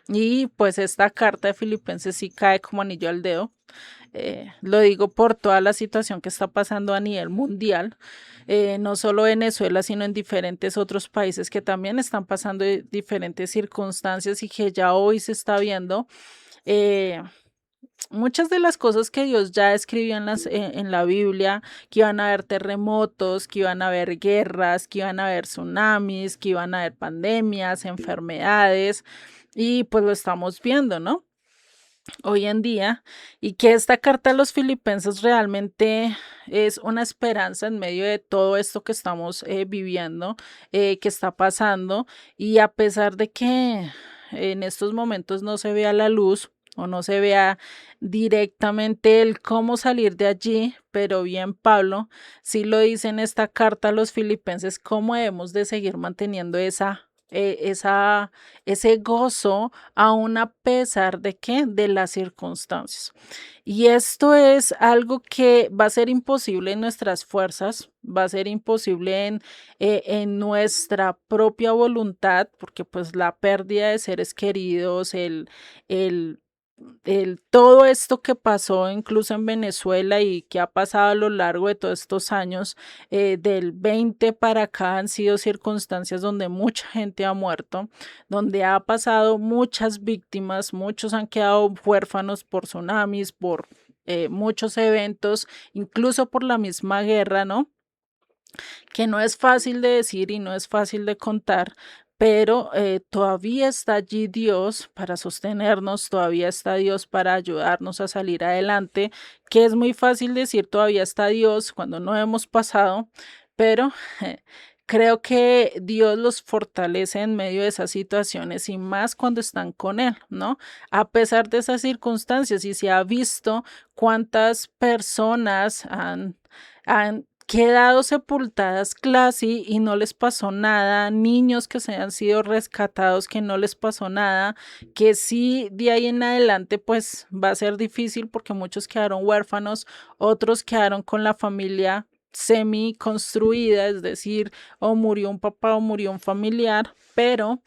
Y pues esta carta de Filipenses sí cae como anillo al dedo. Lo digo por toda la situación que está pasando a nivel mundial, no solo Venezuela, sino en diferentes otros países que también están pasando diferentes circunstancias y que ya hoy se está viendo. eh, Muchas de las cosas que Dios ya escribió en la Biblia, que iban a haber terremotos, que iban a haber guerras, que iban a haber tsunamis, que iban a haber pandemias, enfermedades, y pues lo estamos viendo, ¿no? Hoy en día, y que esta carta a los filipenses realmente es una esperanza en medio de todo esto que estamos viviendo, que está pasando, y a pesar de que en estos momentos no se vea la luz o no se vea directamente el cómo salir de allí, pero bien Pablo sí lo dice en esta carta a los filipenses, cómo debemos de seguir manteniendo ese gozo aún a pesar de qué, de las circunstancias. Y esto es algo que va a ser imposible en nuestras fuerzas, va a ser imposible en nuestra propia voluntad, porque pues la pérdida de seres queridos, el todo esto que pasó incluso en Venezuela y que ha pasado a lo largo de todos estos años, del 20 para acá han sido circunstancias donde mucha gente ha muerto, donde ha pasado muchas víctimas, muchos han quedado huérfanos por tsunamis, por muchos eventos, incluso por la misma guerra, ¿no? Que no es fácil de decir y no es fácil de contar, pero todavía está allí Dios para sostenernos, todavía está Dios para ayudarnos a salir adelante, que es muy fácil decir todavía está Dios cuando no hemos pasado, pero creo que Dios los fortalece en medio de esas situaciones y más cuando están con Él, ¿no? A pesar de esas circunstancias y se ha visto cuántas personas han quedado sepultadas casi y no les pasó nada, niños que se han sido rescatados que no les pasó nada, que sí de ahí en adelante pues va a ser difícil porque muchos quedaron huérfanos, otros quedaron con la familia semi construida, es decir, o murió un papá o murió un familiar, pero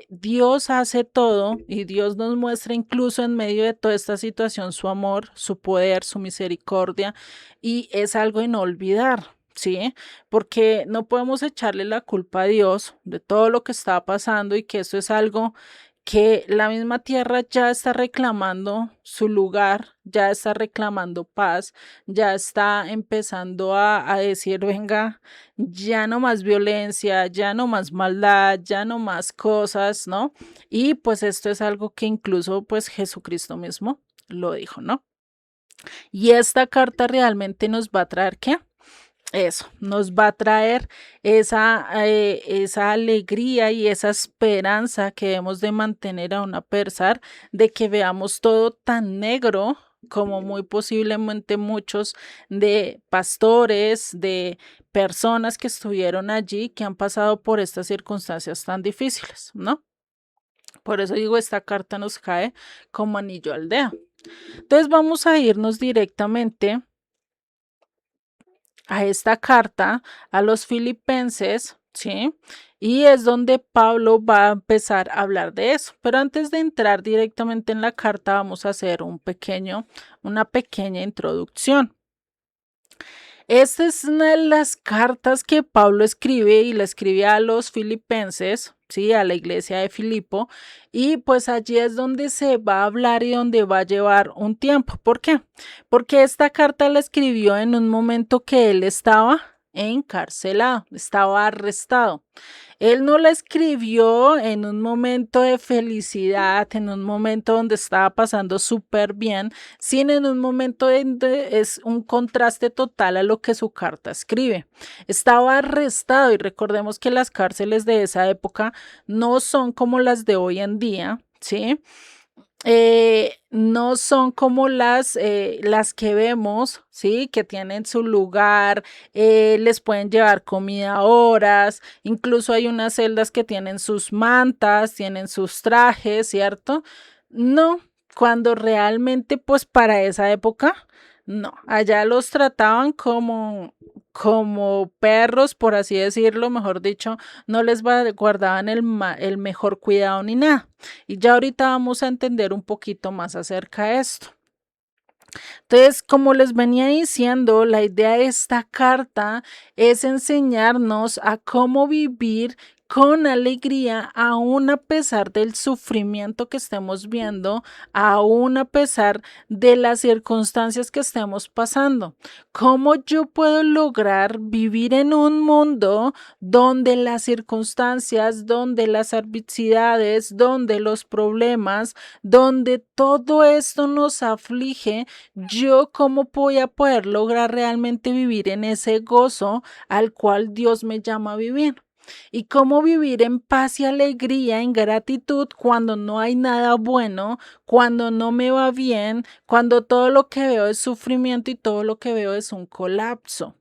Dios hace todo y Dios nos muestra incluso en medio de toda esta situación su amor, su poder, su misericordia y es algo en olvidar. ¿Sí? Porque no podemos echarle la culpa a Dios de todo lo que está pasando y que eso es algo que la misma tierra ya está reclamando su lugar, ya está reclamando paz, ya está empezando a decir, venga, ya no más violencia, ya no más maldad, ya no más cosas, ¿no? Y pues esto es algo que incluso pues Jesucristo mismo lo dijo, ¿no? Y esta carta realmente nos va a traer ¿qué? Eso, nos va a traer esa alegría y esa esperanza que debemos de mantener aún a pesar de que veamos todo tan negro como muy posiblemente muchos de pastores, de personas que estuvieron allí, que han pasado por estas circunstancias tan difíciles, ¿no? Por eso digo, esta carta nos cae como anillo al dedo. Entonces vamos a irnos directamente a esta carta a los filipenses, ¿sí? Y es donde Pablo va a empezar a hablar de eso. Pero antes de entrar directamente en la carta, vamos a hacer una pequeña introducción. Esta es una de las cartas que Pablo escribe y la escribe a los filipenses, sí, a la iglesia de Filipo, y pues allí es donde se va a hablar y donde va a llevar un tiempo. ¿Por qué? Porque esta carta la escribió en un momento que él estaba encarcelado, estaba arrestado. Él no la escribió en un momento de felicidad, en un momento donde estaba pasando súper bien, sino en un momento donde es un contraste total a lo que su carta escribe. Estaba arrestado y recordemos que las cárceles de esa época no son como las de hoy en día, ¿sí? No son como las que vemos, ¿sí? Que tienen su lugar, les pueden llevar comida a horas, incluso hay unas celdas que tienen sus mantas, tienen sus trajes, ¿cierto? No, cuando realmente, pues para esa época, no, allá los trataban como perros, por así decirlo, mejor dicho, no les guardaban el mejor cuidado ni nada. Y ya ahorita vamos a entender un poquito más acerca de esto. Entonces, como les venía diciendo, la idea de esta carta es enseñarnos a cómo vivir con alegría, aún a pesar del sufrimiento que estemos viendo, aún a pesar de las circunstancias que estemos pasando. ¿Cómo yo puedo lograr vivir en un mundo donde las circunstancias, donde las adversidades, donde los problemas, donde todo esto nos aflige? Yo cómo voy a poder lograr realmente vivir en ese gozo al cual Dios me llama a vivir. Y cómo vivir en paz y alegría, en gratitud, cuando no hay nada bueno, cuando no me va bien, cuando todo lo que veo es sufrimiento y todo lo que veo es un colapso.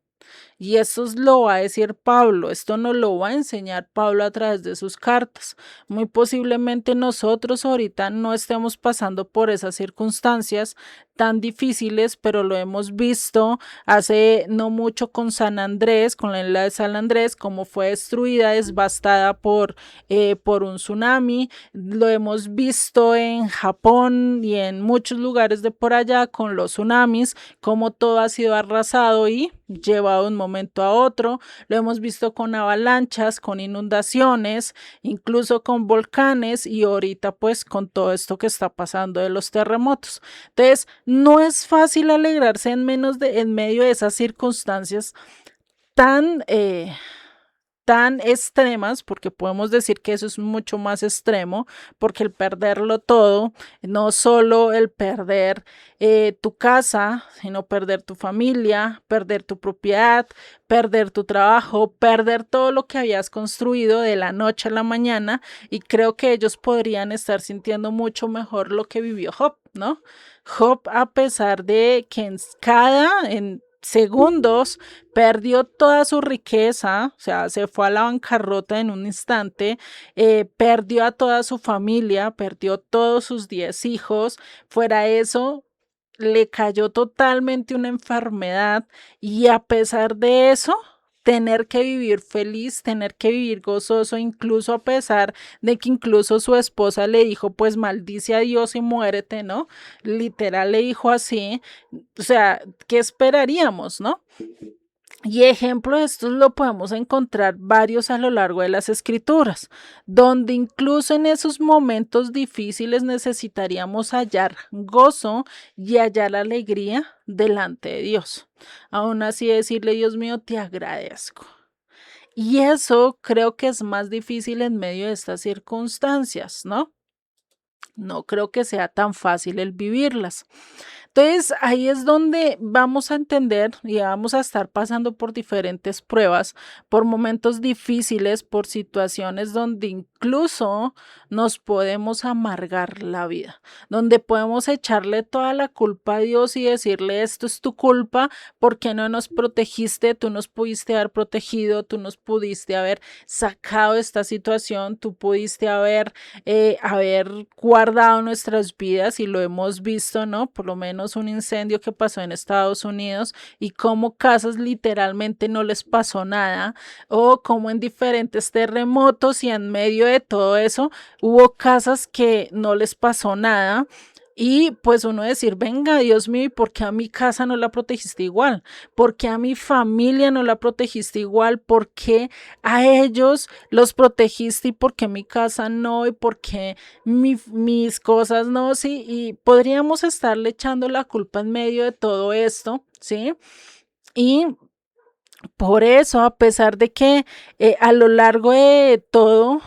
Y eso lo va a decir Pablo, esto nos lo va a enseñar Pablo a través de sus cartas. Muy posiblemente nosotros ahorita no estemos pasando por esas circunstancias tan difíciles, pero lo hemos visto hace no mucho con San Andrés, con la isla de San Andrés, cómo fue destruida, devastada por un tsunami. Lo hemos visto en Japón y en muchos lugares de por allá con los tsunamis, cómo todo ha sido arrasado y llevado de un momento a otro. Lo hemos visto con avalanchas, con inundaciones, incluso con volcanes y ahorita pues con todo esto que está pasando de los terremotos. Entonces, no es fácil alegrarse en medio de esas circunstancias tan tan extremas, porque podemos decir que eso es mucho más extremo, porque el perderlo todo, no solo el perder tu casa, sino perder tu familia, perder tu propiedad, perder tu trabajo, perder todo lo que habías construido de la noche a la mañana, y creo que ellos podrían estar sintiendo mucho mejor lo que vivió Job, ¿no? Job, a pesar de que en segundos perdió toda su riqueza, o sea, se fue a la bancarrota en un instante, perdió a toda su familia, perdió todos sus 10 hijos, fuera eso, le cayó totalmente una enfermedad y a pesar de eso, tener que vivir feliz, tener que vivir gozoso, incluso a pesar de que incluso su esposa le dijo, pues maldice a Dios y muérete, ¿no? Literal le dijo así, o sea, ¿qué esperaríamos, no? Y ejemplo de esto lo podemos encontrar varios a lo largo de las escrituras, donde incluso en esos momentos difíciles necesitaríamos hallar gozo y hallar alegría delante de Dios. Aún así decirle, Dios mío, te agradezco. Y eso creo que es más difícil en medio de estas circunstancias, ¿no? No creo que sea tan fácil el vivirlas. Entonces, ahí es donde vamos a entender y vamos a estar pasando por diferentes pruebas, por momentos difíciles, por situaciones donde incluso nos podemos amargar la vida, donde podemos echarle toda la culpa a Dios y decirle, esto es tu culpa, porque no nos protegiste, tú nos pudiste haber protegido, tú nos pudiste haber sacado de esta situación, tú pudiste haber guardado nuestras vidas y lo hemos visto, ¿no? Por lo menos un incendio que pasó en Estados Unidos y cómo casas literalmente no les pasó nada o como en diferentes terremotos y en medio de todo eso hubo casas que no les pasó nada. Y pues uno decir, venga, Dios mío, ¿y por qué a mi casa no la protegiste igual? ¿Por qué a mi familia no la protegiste igual? ¿Por qué a ellos los protegiste y por qué mi casa no? ¿Y por qué mis cosas no? Sí, y podríamos estarle echando la culpa en medio de todo esto, ¿sí? Y por eso, a pesar de que a lo largo de todo,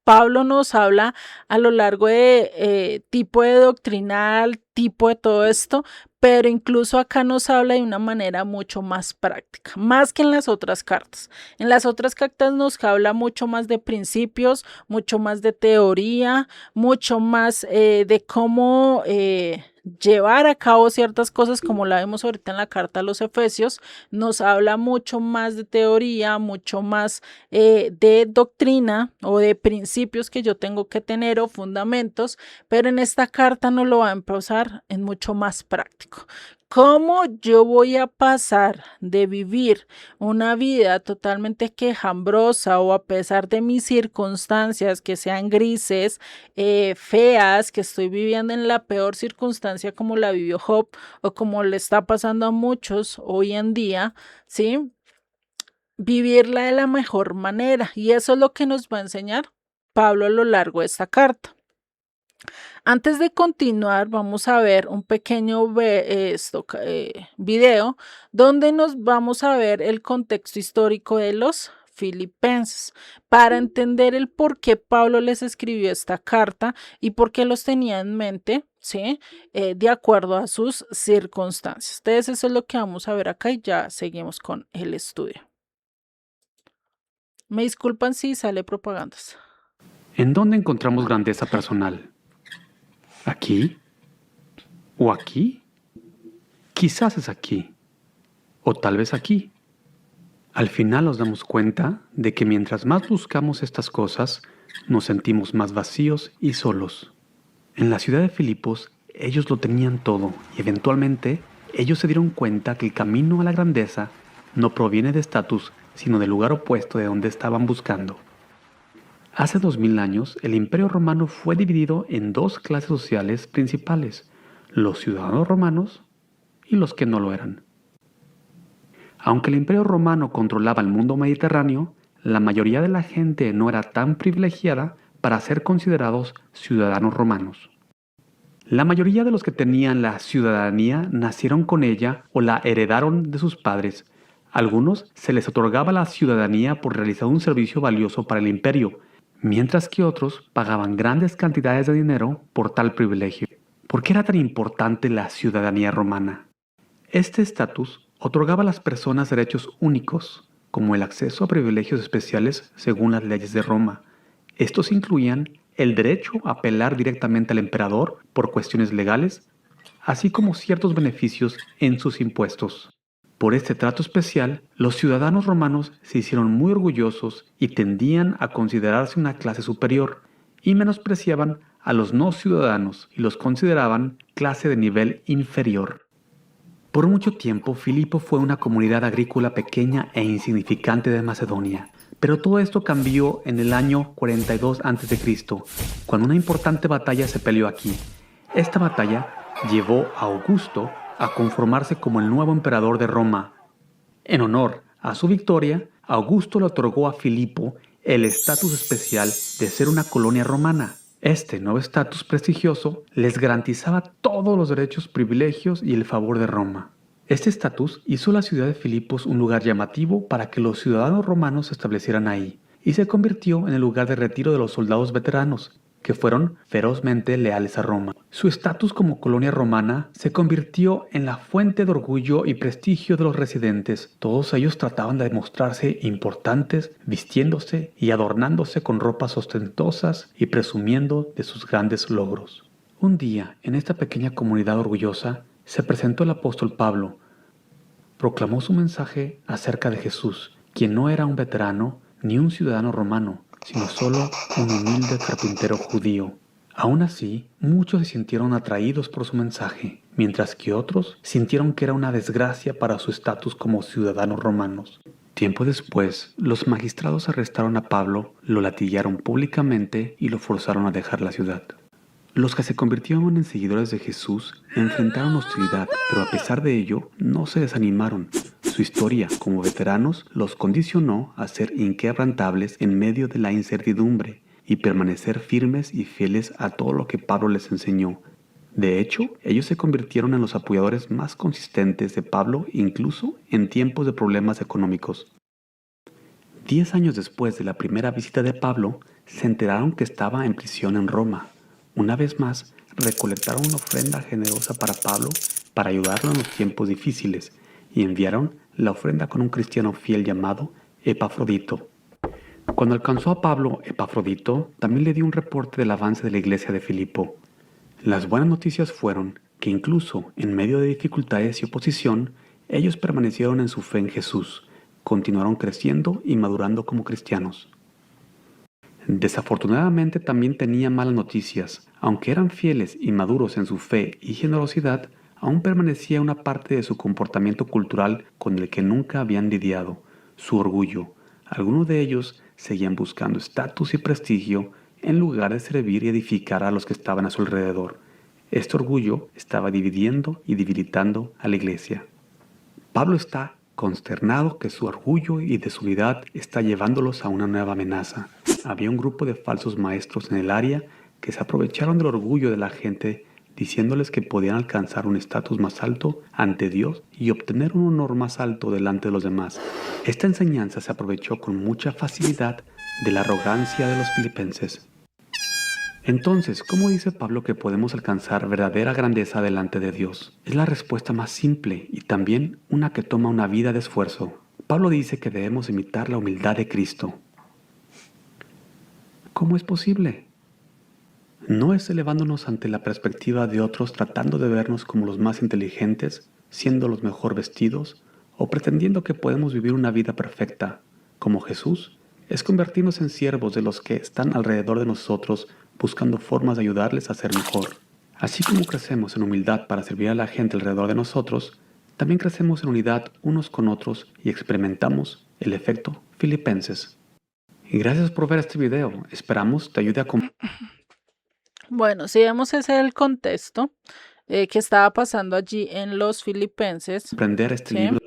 Pablo nos habla a lo largo de tipo de doctrinal, tipo de todo esto, pero incluso acá nos habla de una manera mucho más práctica, más que en las otras cartas. En las otras cartas nos habla mucho más de principios, mucho más de teoría, mucho más de cómo llevar a cabo ciertas cosas como la vemos ahorita en la carta a los Efesios, nos habla mucho más de teoría, mucho más de doctrina o de principios que yo tengo que tener o fundamentos, pero en esta carta nos lo va a empezar en mucho más práctico. ¿Cómo yo voy a pasar de vivir una vida totalmente quejambrosa o a pesar de mis circunstancias que sean grises, feas, que estoy viviendo en la peor circunstancia como la vivió Job o como le está pasando a muchos hoy en día, ¿sí? Vivirla de la mejor manera. Y eso es lo que nos va a enseñar Pablo a lo largo de esta carta. Antes de continuar, vamos a ver un pequeño video donde nos vamos a ver el contexto histórico de los filipenses para entender el por qué Pablo les escribió esta carta y por qué los tenía en mente, ¿sí? De acuerdo a sus circunstancias. Entonces, eso es lo que vamos a ver acá y ya seguimos con el estudio. Me disculpan si sale propagandas. ¿En dónde encontramos grandeza personal? ¿Aquí? ¿O aquí? Quizás es aquí. O tal vez aquí. Al final nos damos cuenta de que mientras más buscamos estas cosas, nos sentimos más vacíos y solos. En la ciudad de Filipos, ellos lo tenían todo y eventualmente ellos se dieron cuenta que el camino a la grandeza no proviene de estatus, sino del lugar opuesto de donde estaban buscando. Hace 2000 años, el Imperio Romano fue dividido en dos clases sociales principales, los ciudadanos romanos y los que no lo eran. Aunque el Imperio Romano controlaba el mundo mediterráneo, la mayoría de la gente no era tan privilegiada para ser considerados ciudadanos romanos. La mayoría de los que tenían la ciudadanía nacieron con ella o la heredaron de sus padres. A algunos se les otorgaba la ciudadanía por realizar un servicio valioso para el imperio, mientras que otros pagaban grandes cantidades de dinero por tal privilegio. ¿Por qué era tan importante la ciudadanía romana? Este estatus otorgaba a las personas derechos únicos, como el acceso a privilegios especiales según las leyes de Roma. Estos incluían el derecho a apelar directamente al emperador por cuestiones legales, así como ciertos beneficios en sus impuestos. Por este trato especial, los ciudadanos romanos se hicieron muy orgullosos y tendían a considerarse una clase superior, y menospreciaban a los no ciudadanos y los consideraban clase de nivel inferior. Por mucho tiempo, Filipo fue una comunidad agrícola pequeña e insignificante de Macedonia. Pero todo esto cambió en el año 42 a.C., cuando una importante batalla se peleó aquí. Esta batalla llevó a Augusto a conformarse como el nuevo emperador de Roma. En honor a su victoria, Augusto le otorgó a Filipo el estatus especial de ser una colonia romana. Este nuevo estatus prestigioso les garantizaba todos los derechos, privilegios y el favor de Roma. Este estatus hizo la ciudad de Filipos un lugar llamativo para que los ciudadanos romanos se establecieran ahí, y se convirtió en el lugar de retiro de los soldados veteranos, que fueron ferozmente leales a Roma. Su estatus como colonia romana se convirtió en la fuente de orgullo y prestigio de los residentes. Todos ellos trataban de demostrarse importantes, vistiéndose y adornándose con ropas ostentosas y presumiendo de sus grandes logros. Un día, en esta pequeña comunidad orgullosa, se presentó el apóstol Pablo. Proclamó su mensaje acerca de Jesús, quien no era un veterano ni un ciudadano romano, sino solo un humilde carpintero judío. Aún así, muchos se sintieron atraídos por su mensaje, mientras que otros sintieron que era una desgracia para su estatus como ciudadanos romanos. Tiempo después, los magistrados arrestaron a Pablo, lo latigaron públicamente y lo forzaron a dejar la ciudad. Los que se convirtieron en seguidores de Jesús enfrentaron hostilidad, pero a pesar de ello, no se desanimaron. Su historia como veteranos los condicionó a ser inquebrantables en medio de la incertidumbre y permanecer firmes y fieles a todo lo que Pablo les enseñó. De hecho, ellos se convirtieron en los apoyadores más consistentes de Pablo, incluso en tiempos de problemas económicos. 10 años después de la primera visita de Pablo, se enteraron que estaba en prisión en Roma. Una vez más, recolectaron una ofrenda generosa para Pablo para ayudarlo en los tiempos difíciles y enviaron la ofrenda con un cristiano fiel llamado Epafrodito. Cuando alcanzó a Pablo, Epafrodito también le dio un reporte del avance de la iglesia de Filipo. Las buenas noticias fueron que incluso en medio de dificultades y oposición, ellos permanecieron en su fe en Jesús, continuaron creciendo y madurando como cristianos. Desafortunadamente también tenían malas noticias. Aunque eran fieles y maduros en su fe y generosidad, aún permanecía una parte de su comportamiento cultural con el que nunca habían lidiado, su orgullo. Algunos de ellos seguían buscando estatus y prestigio en lugar de servir y edificar a los que estaban a su alrededor. Este orgullo estaba dividiendo y debilitando a la iglesia. Pablo está consternado que su orgullo y desunidad está llevándolos a una nueva amenaza. Había un grupo de falsos maestros en el área que se aprovecharon del orgullo de la gente, diciéndoles que podían alcanzar un estatus más alto ante Dios y obtener un honor más alto delante de los demás. Esta enseñanza se aprovechó con mucha facilidad de la arrogancia de los filipenses. Entonces, ¿cómo dice Pablo que podemos alcanzar verdadera grandeza delante de Dios? Es la respuesta más simple y también una que toma una vida de esfuerzo. Pablo dice que debemos imitar la humildad de Cristo. ¿Cómo es posible? No es elevándonos ante la perspectiva de otros tratando de vernos como los más inteligentes, siendo los mejor vestidos, o pretendiendo que podemos vivir una vida perfecta, como Jesús. Es convertirnos en siervos de los que están alrededor de nosotros buscando formas de ayudarles a ser mejor. Así como crecemos en humildad para servir a la gente alrededor de nosotros, también crecemos en unidad unos con otros y experimentamos el efecto Filipenses. Y gracias por ver este video. Esperamos te ayude a Bueno, si vemos ese es el contexto que estaba pasando allí en los Filipenses, comprender este ¿sí? libro.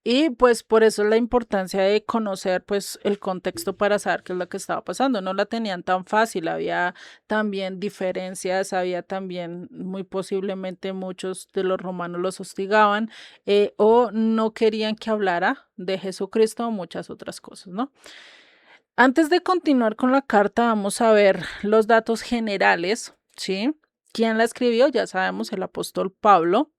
Y pues por eso es la importancia de conocer pues el contexto para saber qué es lo que estaba pasando. No la tenían tan fácil, había también diferencias, había también muy posiblemente muchos de los romanos los hostigaban o no querían que hablara de Jesucristo o muchas otras cosas, ¿no? Antes de continuar con la carta, vamos a ver los datos generales, ¿sí? ¿Quién la escribió? Ya sabemos, el apóstol Pablo.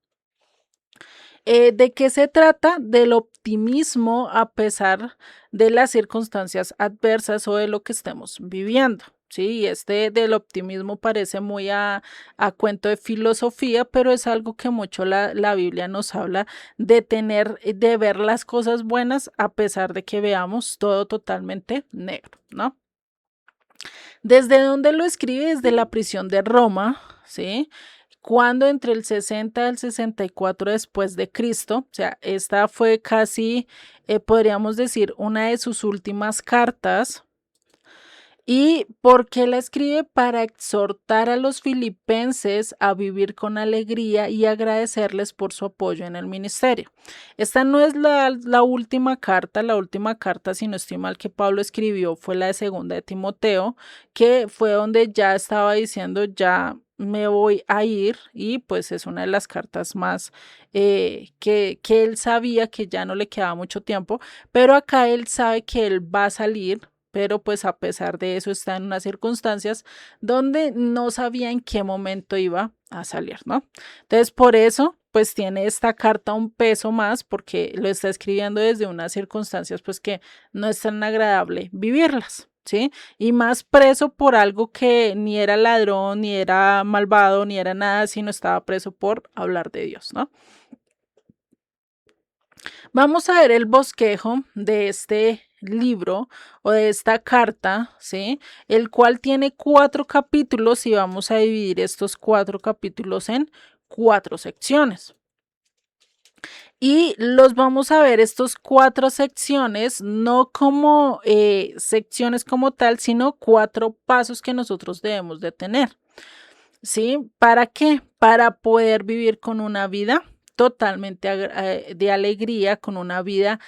¿De qué se trata? Del optimismo a pesar de las circunstancias adversas o de lo que estemos viviendo. Sí, y este del optimismo parece muy a cuento de filosofía, pero es algo que mucho la Biblia nos habla de tener, de ver las cosas buenas a pesar de que veamos todo totalmente negro, ¿no? ¿Desde dónde lo escribe? Desde la prisión de Roma, ¿sí? Cuando entre el 60 al 64 después de Cristo, o sea, esta fue casi, podríamos decir, una de sus últimas cartas. ¿Y por qué la escribe? Para exhortar a los filipenses a vivir con alegría y agradecerles por su apoyo en el ministerio. Esta no es la última carta, si no estoy mal, que Pablo escribió fue la de segunda de Timoteo, que fue donde ya estaba diciendo ya me voy a ir y pues es una de las cartas más que él sabía que ya no le quedaba mucho tiempo, pero acá él sabe que él va a salir, pero pues a pesar de eso está en unas circunstancias donde no sabía en qué momento iba a salir, ¿no? Entonces por eso pues tiene esta carta un peso más porque lo está escribiendo desde unas circunstancias pues que no es tan agradable vivirlas. ¿Sí? Y más preso por algo que ni era ladrón, ni era malvado, ni era nada, sino estaba preso por hablar de Dios, ¿no? Vamos a ver el bosquejo de este libro o de esta carta, ¿sí? El cual tiene 4 capítulos y vamos a dividir estos 4 capítulos en 4 secciones. Y los vamos a ver estos 4 secciones, no como secciones como tal, sino 4 pasos que nosotros debemos de tener. ¿Sí? ¿Para qué? Para poder vivir con una vida totalmente de alegría, con una vida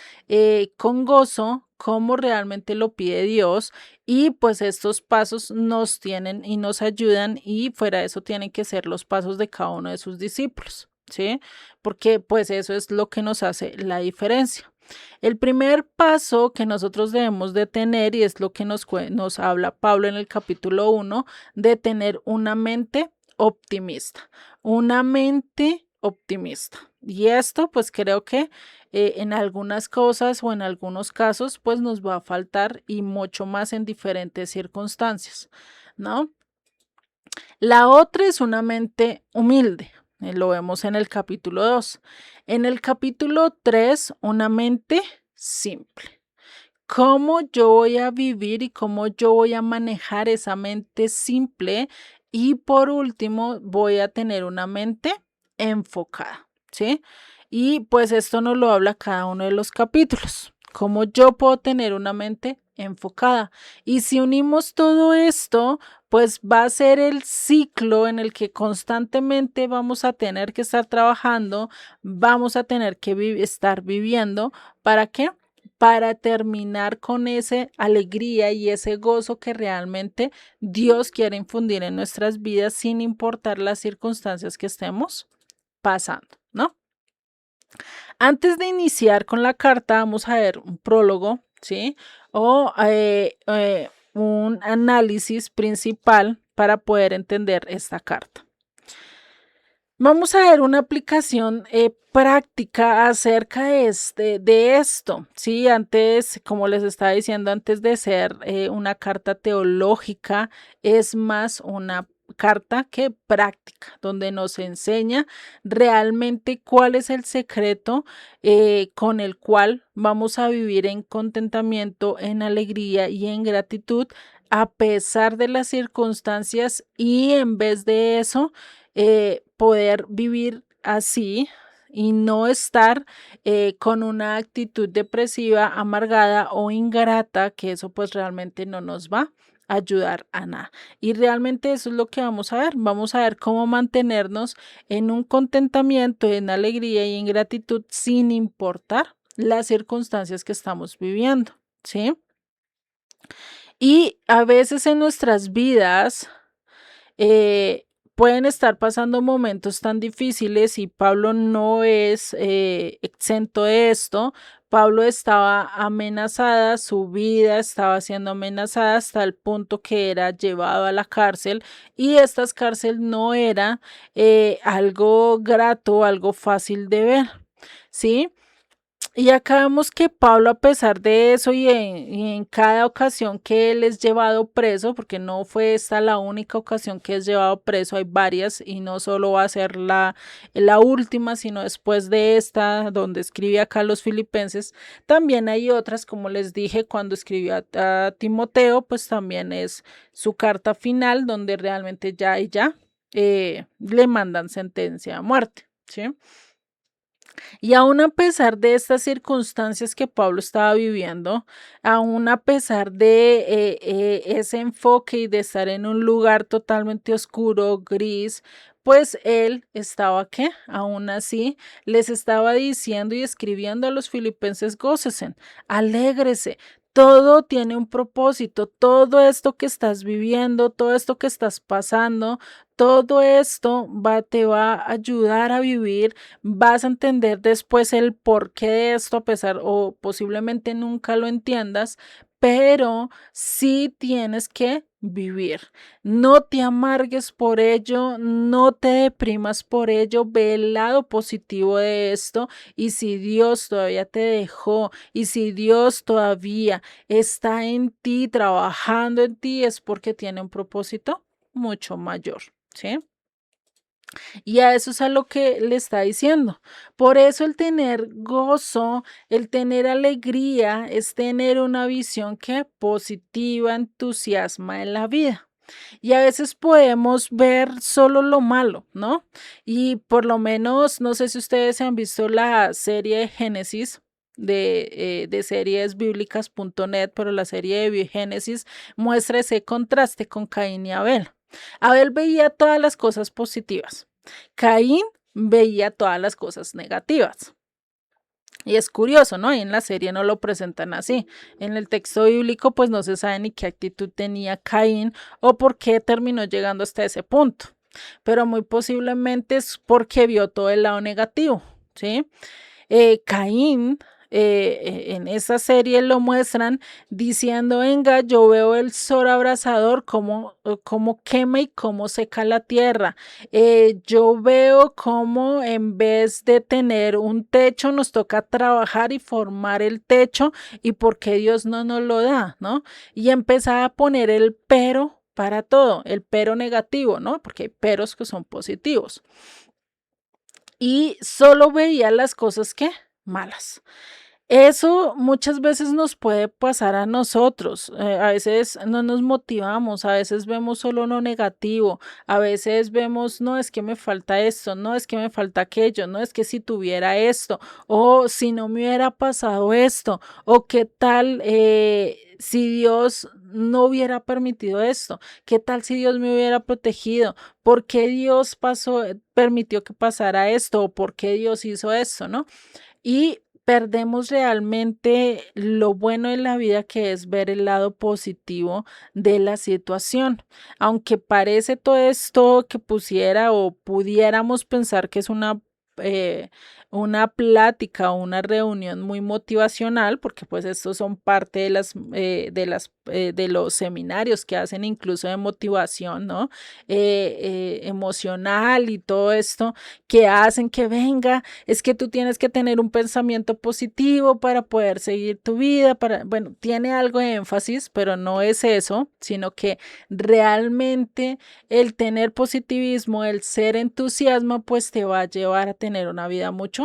con gozo, como realmente lo pide Dios. Y pues estos pasos nos tienen y nos ayudan y fuera de eso tienen que ser los pasos de cada uno de sus discípulos, ¿sí? Porque pues eso es lo que nos hace la diferencia. El primer paso que nosotros debemos de tener, y es lo que nos habla Pablo en el capítulo 1, de tener una mente optimista, una mente optimista. Y esto pues creo que en algunas cosas o en algunos casos pues nos va a faltar y mucho más en diferentes circunstancias, ¿no? La otra es una mente humilde. Lo vemos en el capítulo 2. En el capítulo 3, una mente simple. ¿Cómo yo voy a vivir y cómo yo voy a manejar esa mente simple? Y por último, voy a tener una mente enfocada, ¿sí? Y pues esto nos lo habla cada uno de los capítulos, cómo yo puedo tener una mente enfocada. Y si unimos todo esto, pues va a ser el ciclo en el que constantemente vamos a tener que estar trabajando, vamos a tener que estar viviendo. ¿Para qué? Para terminar con esa alegría y ese gozo que realmente Dios quiere infundir en nuestras vidas sin importar las circunstancias que estemos pasando, ¿no? Antes de iniciar con la carta, vamos a ver un prólogo, ¿sí? O un análisis principal para poder entender esta carta. Vamos a ver una aplicación práctica acerca de esto, ¿sí? Antes, como les estaba diciendo, antes de ser una carta teológica, es más una carta que práctica, donde nos enseña realmente cuál es el secreto con el cual vamos a vivir en contentamiento, en alegría y en gratitud, a pesar de las circunstancias, y en vez de eso, poder vivir así y no estar con una actitud depresiva, amargada o ingrata, que eso pues realmente no nos va a ayudar a nada. Y realmente eso es lo que vamos a ver. Vamos a ver cómo mantenernos en un contentamiento, en alegría y en gratitud sin importar las circunstancias que estamos viviendo, ¿sí? Y a veces en nuestras vidas, pueden estar pasando momentos tan difíciles, y Pablo no es exento de esto. Pablo estaba amenazada, su vida estaba siendo amenazada hasta el punto que era llevado a la cárcel, y esta cárcel no era algo grato, algo fácil de ver, ¿sí? Y acá vemos que Pablo, a pesar de eso, y en cada ocasión que él es llevado preso, porque no fue esta la única ocasión que es llevado preso, hay varias, y no solo va a ser la última, sino después de esta, donde escribe acá a los filipenses, también hay otras, como les dije, cuando escribió a Timoteo, pues también es su carta final, donde realmente ya le mandan sentencia a muerte, ¿sí? Y aún a pesar de estas circunstancias que Pablo estaba viviendo, aún a pesar de ese enfoque y de estar en un lugar totalmente oscuro, gris, pues él estaba, ¿qué? Aún así les estaba diciendo y escribiendo a los filipenses: gócesen, alégrese. Todo tiene un propósito, todo esto que estás viviendo, todo esto que estás pasando, todo esto te va a ayudar a vivir. Vas a entender después el porqué de esto, a pesar, o posiblemente nunca lo entiendas, pero sí tienes que vivir. No te amargues por ello, no te deprimas por ello, ve el lado positivo de esto. Y si Dios todavía te dejó, y si Dios todavía está en ti, trabajando en ti, es porque tiene un propósito mucho mayor, ¿sí? Y a eso es a lo que le está diciendo. Por eso el tener gozo, el tener alegría, es tener una visión que positiva, entusiasma en la vida. Y a veces podemos ver solo lo malo, ¿no? Y por lo menos, no sé si ustedes han visto la serie de Génesis de seriesbíblicas.net, pero la serie de Génesis muestra ese contraste con Caín y Abel. Abel veía todas las cosas positivas. Caín veía todas las cosas negativas. Y es curioso, ¿no? Y en la serie no lo presentan así. En el texto bíblico, pues no se sabe ni qué actitud tenía Caín o por qué terminó llegando hasta ese punto. Pero muy posiblemente es porque vio todo el lado negativo, ¿sí? Caín, en esa serie lo muestran diciendo: venga, yo veo el sol abrasador, cómo quema y cómo seca la tierra. Yo veo cómo en vez de tener un techo nos toca trabajar y formar el techo, y por qué Dios no nos lo da, ¿no? Y empezaba a poner el pero para todo, el pero negativo, ¿no? Porque hay peros que son positivos. Y solo veía las cosas que malas. Eso muchas veces nos puede pasar a nosotros. A veces no nos motivamos, a veces vemos solo lo negativo, a veces vemos, no es que me falta esto, no es que me falta aquello, no es que si tuviera esto, o si no me hubiera pasado esto, o qué tal si Dios no hubiera permitido esto, qué tal si Dios me hubiera protegido, por qué Dios pasó, permitió que pasara esto, o por qué Dios hizo esto, ¿no? Y perdemos realmente lo bueno de la vida, que es ver el lado positivo de la situación. Aunque parece todo esto que pusiera o pudiéramos pensar que es eh, una plática o una reunión muy motivacional, porque pues estos son parte de los seminarios que hacen incluso de motivación, ¿no? Emocional y todo esto que hacen que venga, es que tú tienes que tener un pensamiento positivo para poder seguir tu vida, bueno, tiene algo de énfasis, pero no es eso, sino que realmente el tener positivismo, el ser entusiasmo, pues te va a llevar a tener una vida mucho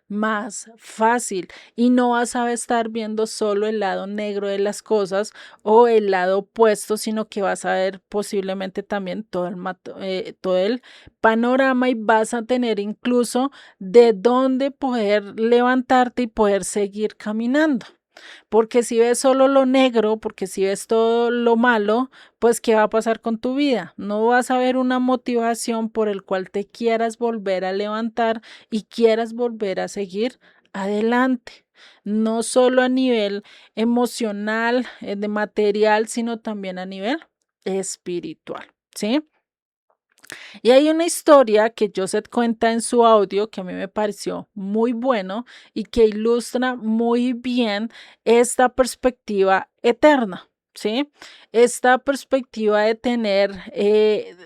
más fácil y no vas a estar viendo solo el lado negro de las cosas o el lado opuesto, sino que vas a ver posiblemente también todo el panorama y vas a tener incluso de dónde poder levantarte y poder seguir caminando. Porque si ves solo lo negro, porque si ves todo lo malo, pues ¿qué va a pasar con tu vida? No vas a ver una motivación por el cual te quieras volver a levantar y quieras volver a seguir adelante. No solo a nivel emocional, de material, sino también a nivel espiritual, ¿sí? Y hay una historia que Joseph cuenta en su audio que a mí me pareció muy bueno y que ilustra muy bien esta perspectiva eterna, ¿sí? Esta perspectiva de tener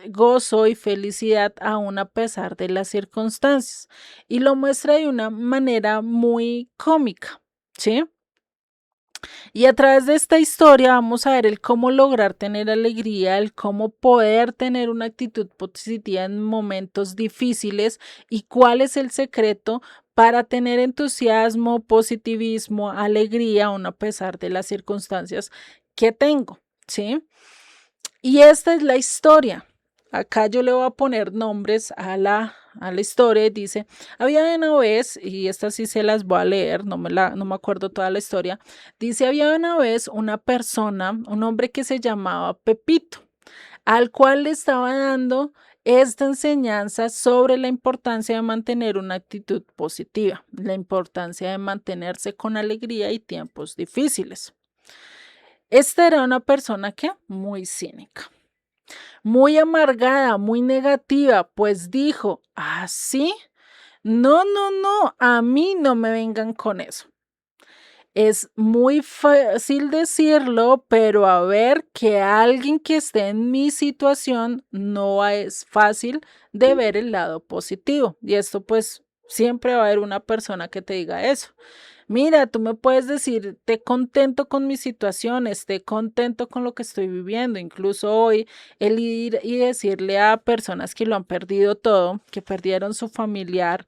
gozo y felicidad aún a pesar de las circunstancias. Y lo muestra de una manera muy cómica, ¿sí? Y a través de esta historia vamos a ver el cómo lograr tener alegría, el cómo poder tener una actitud positiva en momentos difíciles y cuál es el secreto para tener entusiasmo, positivismo, alegría, aun a pesar de las circunstancias que tengo, ¿sí? Y esta es la historia. Acá yo le voy a poner nombres a la historia y dice, había una vez, y estas sí se las voy a leer, no me acuerdo toda la historia, dice, había una vez una persona, un hombre que se llamaba Pepito, al cual le estaba dando esta enseñanza sobre la importancia de mantener una actitud positiva, la importancia de mantenerse con alegría y tiempos difíciles. Esta era una persona que muy cínica, muy amargada, muy negativa, pues dijo, ¿así? No, no, no, a mí no me vengan con eso. Es muy fácil decirlo, pero a ver que alguien que esté en mi situación no es fácil de ver el lado positivo. Y esto pues siempre va a haber una persona que te diga eso. Mira, tú me puedes decir, te contento con mi situación, esté contento con lo que estoy viviendo. Incluso hoy, el ir y decirle a personas que lo han perdido todo, que perdieron su familiar,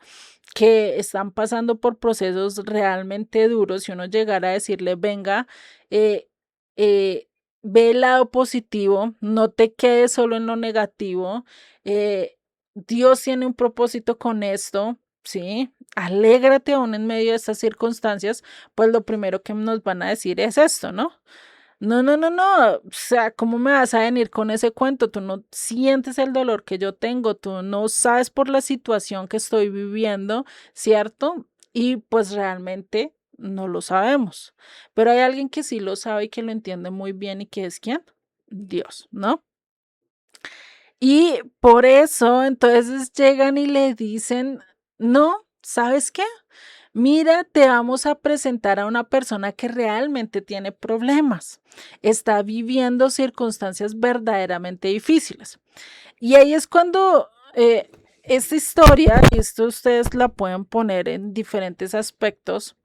que están pasando por procesos realmente duros, y uno llegara a decirle, venga, eh, eh, ve el lado positivo, no te quedes solo en lo negativo, eh, Dios tiene un propósito con esto, ¿sí? Alégrate aún en medio de estas circunstancias, pues lo primero que nos van a decir es esto, ¿no? No, no, no, no. O sea, ¿cómo me vas a venir con ese cuento? Tú no sientes el dolor que yo tengo, tú no sabes por la situación que estoy viviendo, ¿cierto? Y pues realmente no lo sabemos. Pero hay alguien que sí lo sabe y que lo entiende muy bien y que es quién? Dios, ¿no? Y por eso entonces llegan y le dicen, no, ¿sabes qué? Mira, te vamos a presentar a una persona que realmente tiene problemas, está viviendo circunstancias verdaderamente difíciles. Y ahí es cuando esta historia, y esto ustedes la pueden poner en diferentes aspectos,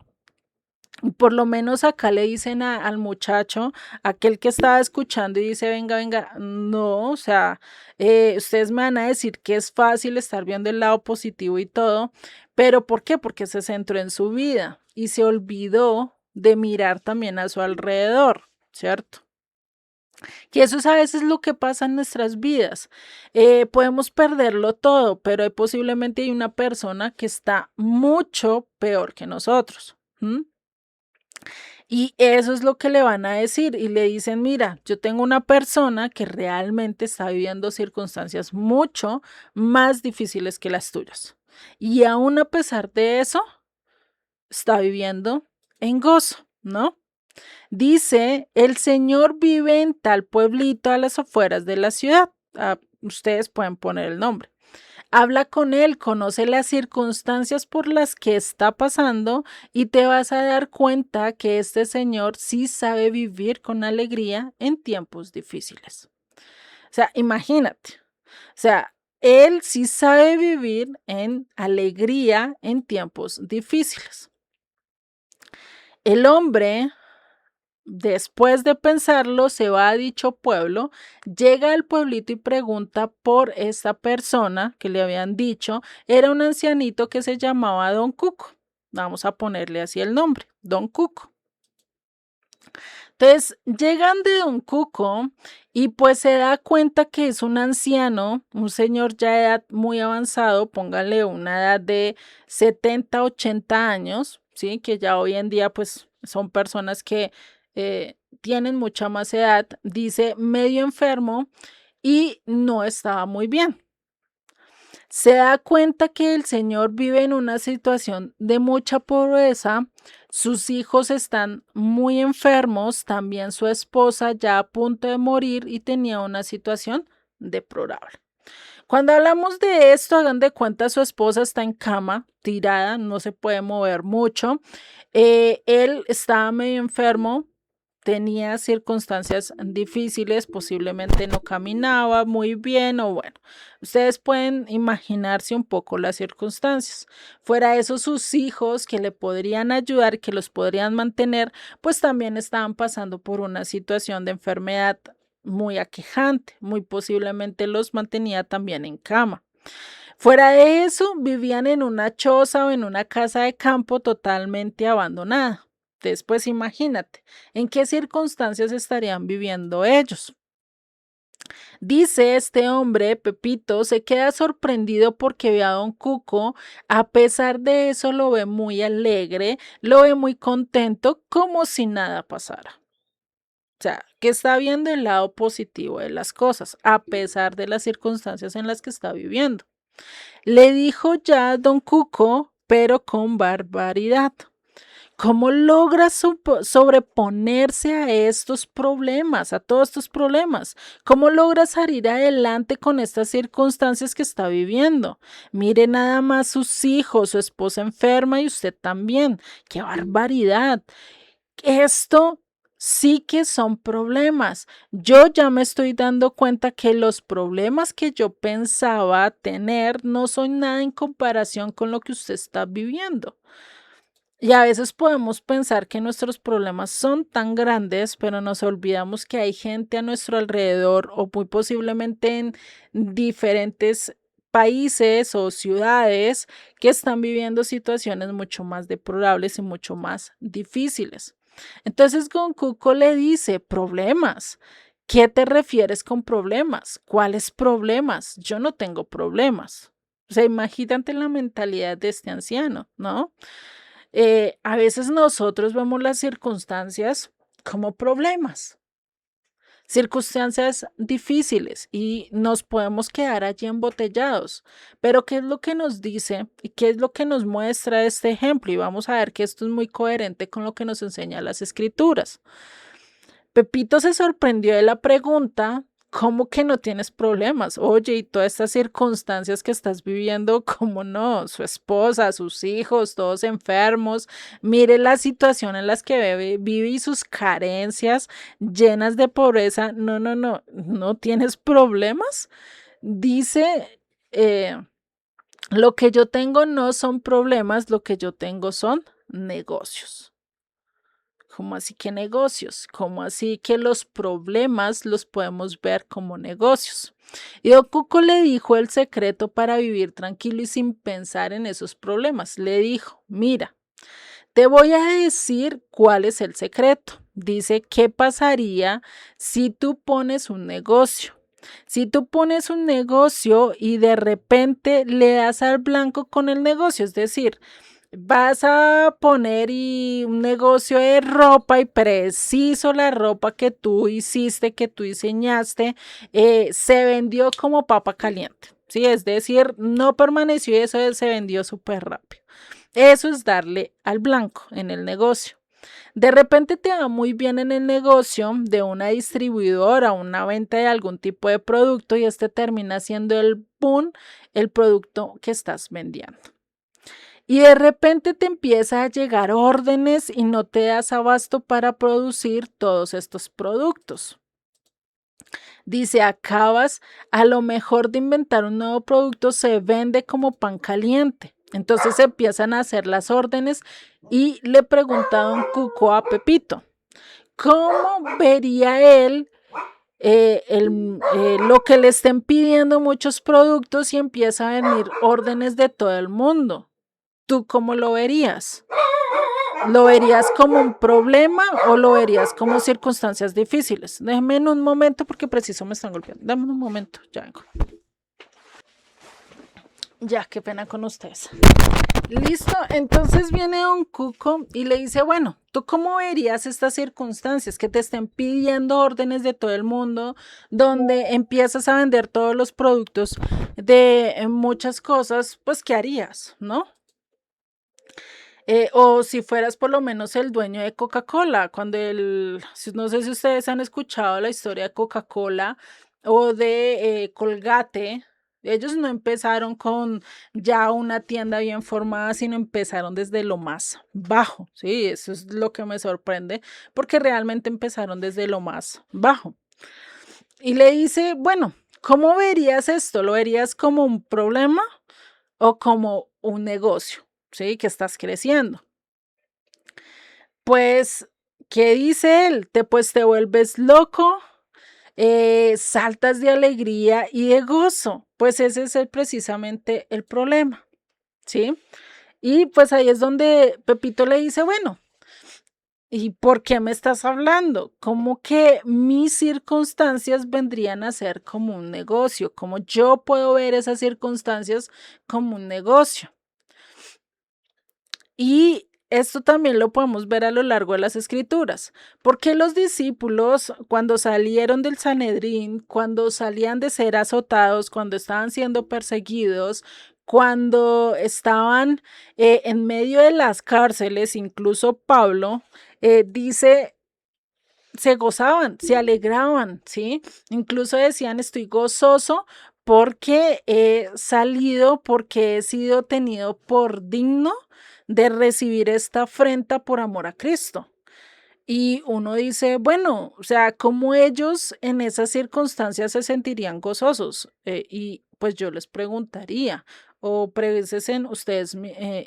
por lo menos acá le dicen al muchacho, aquel que estaba escuchando y dice, venga, venga, no, o sea, ustedes me van a decir que es fácil estar viendo el lado positivo y todo, pero ¿por qué? Porque se centró en su vida. y se olvidó de mirar también a su alrededor, ¿cierto? Que eso es a veces lo que pasa en nuestras vidas. Podemos perderlo todo, pero posiblemente hay una persona que está mucho peor que nosotros. ¿M? Y eso es lo que le van a decir y le dicen, mira, yo tengo una persona que realmente está viviendo circunstancias mucho más difíciles que las tuyas. Y aún a pesar de eso, está viviendo en gozo, ¿no? Dice, el Señor vive en tal pueblito a las afueras de la ciudad. Ustedes pueden poner el nombre. Habla con él, conoce las circunstancias por las que está pasando y te vas a dar cuenta que este Señor sí sabe vivir con alegría en tiempos difíciles. O sea, imagínate. O sea, él sí sabe vivir en alegría en tiempos difíciles. El hombre, después de pensarlo, se va a dicho pueblo, llega al pueblito y pregunta por esta persona que le habían dicho, era un ancianito que se llamaba Don Cuco. Vamos a ponerle así el nombre, Don Cuco. Entonces llegan de Don Cuco y pues se da cuenta que es un anciano, un señor ya de edad muy avanzado, póngale una edad de 70, 80 años, ¿sí? Que ya hoy en día pues son personas que tienen mucha más edad, dice medio enfermo y no estaba muy bien. Se da cuenta que el señor vive en una situación de mucha pobreza, sus hijos están muy enfermos, también su esposa ya a punto de morir y tenía una situación deplorable. Cuando hablamos de esto, hagan de cuenta, su esposa está en cama, tirada, no se puede mover mucho. Él estaba medio enfermo, tenía circunstancias difíciles, posiblemente no caminaba muy bien o bueno, ustedes pueden imaginarse un poco las circunstancias. Fuera de eso, sus hijos que le podrían ayudar, que los podrían mantener, pues también estaban pasando por una situación de enfermedad muy aquejante, muy posiblemente los mantenía también en cama. Fuera de eso, vivían en una choza o en una casa de campo totalmente abandonada. Después imagínate, ¿en qué circunstancias estarían viviendo ellos? Dice este hombre, Pepito, se queda sorprendido porque ve a Don Cuco, a pesar de eso lo ve muy alegre, lo ve muy contento, como si nada pasara. O sea, que está viendo el lado positivo de las cosas, a pesar de las circunstancias en las que está viviendo. Le dijo ya Don Cuco, pero con barbaridad. ¿Cómo logra sobreponerse a estos problemas, a todos estos problemas? ¿Cómo logra salir adelante con estas circunstancias que está viviendo? Mire nada más sus hijos, su esposa enferma y usted también. ¡Qué barbaridad! Esto sí que son problemas. Yo ya me estoy dando cuenta que los problemas que yo pensaba tener no son nada en comparación con lo que usted está viviendo. Y a veces podemos pensar que nuestros problemas son tan grandes, pero nos olvidamos que hay gente a nuestro alrededor o muy posiblemente en diferentes países o ciudades que están viviendo situaciones mucho más deplorables y mucho más difíciles. Entonces Gonkuko le dice, problemas. ¿Qué te refieres con problemas? ¿Cuáles problemas? Yo no tengo problemas. O sea, imagínate la mentalidad de este anciano, ¿no? A veces nosotros vemos las circunstancias como problemas, circunstancias difíciles y nos podemos quedar allí embotellados. Pero ¿qué es lo que nos dice y qué es lo que nos muestra este ejemplo? Y vamos a ver que esto es muy coherente con lo que nos enseñan las escrituras. Pepito se sorprendió de la pregunta, ¿cómo que no tienes problemas? Oye, y todas estas circunstancias que estás viviendo, ¿cómo no? Su esposa, sus hijos, todos enfermos. Mire la situación en la que vive y sus carencias llenas de pobreza. No, no, no, ¿no tienes problemas? Dice, lo que yo tengo no son problemas, lo que yo tengo son negocios. ¿Cómo así que negocios? ¿Cómo así que los problemas los podemos ver como negocios? Y Okuko le dijo el secreto para vivir tranquilo y sin pensar en esos problemas. Le dijo, mira, Te voy a decir cuál es el secreto. Dice, ¿qué pasaría si tú pones un negocio? Si tú pones un negocio y de repente le das al blanco con el negocio, es decir, vas a poner un negocio de ropa y preciso la ropa que tú hiciste, que tú diseñaste, se vendió como papa caliente. Sí, es decir, no permaneció y eso se vendió súper rápido. Eso es darle al blanco en el negocio. De repente te va muy bien en el negocio de una distribuidora, una venta de algún tipo de producto y este termina siendo el boom, el producto que estás vendiendo. Y de repente te empieza a llegar órdenes y no te das abasto para producir todos estos productos. Dice, acabas a lo mejor de inventar un nuevo producto, se vende como pan caliente. Entonces empiezan a hacer las órdenes y le preguntaron Cuco a Pepito, ¿cómo vería él lo que le estén pidiendo muchos productos y empieza a venir órdenes de todo el mundo? ¿Tú cómo lo verías? ¿Lo verías como un problema o lo verías como circunstancias difíciles? Déjeme en un momento porque preciso me están golpeando. Dame un momento, ya vengo. Ya, qué pena con ustedes. Listo, entonces viene don Cuco y le dice, bueno, ¿tú cómo verías estas circunstancias que te estén pidiendo órdenes de todo el mundo, donde empiezas a vender todos los productos de muchas cosas? Pues, ¿qué harías, no? O si fueras por lo menos el dueño de Coca-Cola, no sé si ustedes han escuchado la historia de Coca-Cola o de Colgate. Ellos no empezaron con ya una tienda bien formada, sino empezaron desde lo más bajo, ¿sí? Eso es lo que me sorprende, porque realmente empezaron desde lo más bajo. Y le dice, bueno, ¿cómo verías esto? ¿Lo verías como un problema o como un negocio? ¿Sí? Que estás creciendo. Pues, ¿qué dice él? Pues te vuelves loco, saltas de alegría y de gozo. Pues ese es precisamente el problema, ¿sí? Y pues ahí es donde Pepito le dice, bueno, ¿y por qué me estás hablando? Como que mis circunstancias vendrían a ser como un negocio, como yo puedo ver esas circunstancias como un negocio. Y esto también lo podemos ver a lo largo de las escrituras, porque los discípulos cuando salieron del Sanedrín, cuando salían de ser azotados, cuando estaban siendo perseguidos, cuando estaban en medio de las cárceles, incluso Pablo dice, se gozaban, se alegraban, ¿sí? Incluso decían, estoy gozoso porque he salido, porque he sido tenido por digno de recibir esta afrenta por amor a Cristo. Y uno dice, bueno, o sea, ¿cómo ellos en esas circunstancias se sentirían gozosos? Y pues yo les preguntaría, o pregúntense ustedes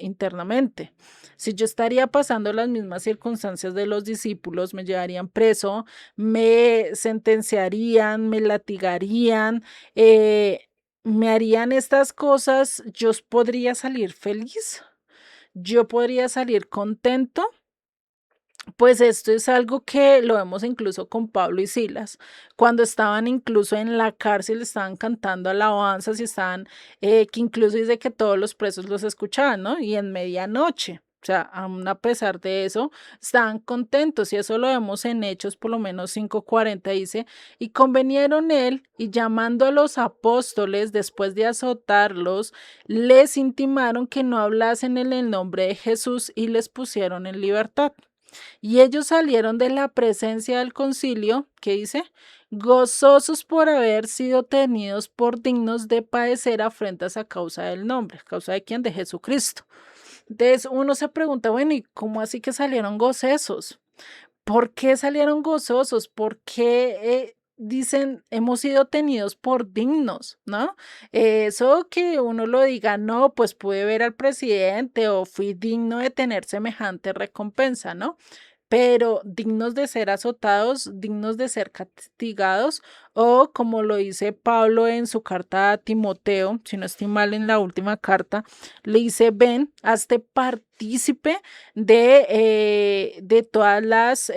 internamente, si yo estaría pasando las mismas circunstancias de los discípulos, me llevarían preso, me sentenciarían, me latigarían, me harían estas cosas, yo podría salir feliz, yo podría salir contento. Pues esto es algo que lo vemos incluso con Pablo y Silas, cuando estaban incluso en la cárcel, estaban cantando alabanzas y estaban, que incluso dice que todos los presos los escuchaban, ¿no? Y en medianoche, o sea, aún a pesar de eso, estaban contentos y eso lo vemos en Hechos, por lo menos 5:40 dice, y convenieron él y llamando a los apóstoles después de azotarlos, les intimaron que no hablasen en el nombre de Jesús y les pusieron en libertad. Y ellos salieron de la presencia del concilio, ¿qué dice? Gozosos por haber sido tenidos por dignos de padecer afrentas a causa del nombre. ¿A causa de quién? De Jesucristo. Entonces uno se pregunta, bueno, ¿y cómo así que salieron gozosos? ¿Por qué salieron gozosos? ¿Por qué dicen hemos sido tenidos por dignos, ¿no? Eso que uno lo diga, no, pues pude ver al presidente o fui digno de tener semejante recompensa, ¿no? pero dignos de ser azotados, dignos de ser castigados, o como lo dice Pablo en su carta a Timoteo, si no estoy mal en la última carta, le dice, ven, hazte partícipe de todas las,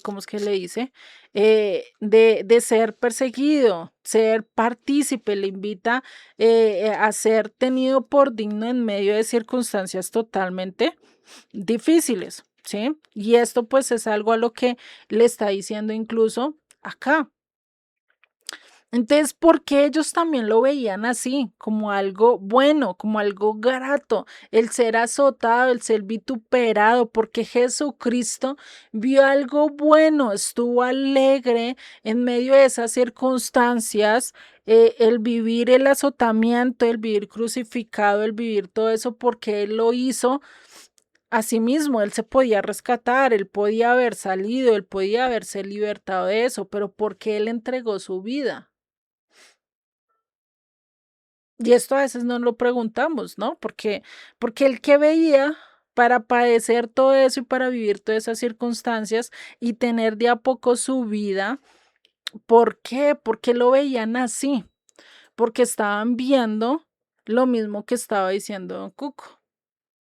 ¿cómo es que le dice? De ser perseguido, ser partícipe, le invita a ser tenido por digno en medio de circunstancias totalmente difíciles, ¿sí? Y esto pues es algo a lo que le está diciendo incluso acá. Entonces, ¿por qué ellos también lo veían así, como algo bueno, como algo grato, el ser azotado, el ser vituperado? Porque Jesucristo vio algo bueno, estuvo alegre en medio de esas circunstancias, el vivir el azotamiento, el vivir crucificado, el vivir todo eso, porque Él lo hizo. Asimismo, él se podía rescatar, él podía haber salido, él podía haberse libertado de eso, pero porque él entregó su vida. Y esto a veces no lo preguntamos, ¿no? Porque el que veía para padecer todo eso y para vivir todas esas circunstancias y tener de a poco su vida, ¿por qué? Porque lo veían así, porque estaban viendo lo mismo que estaba diciendo Don Cuco.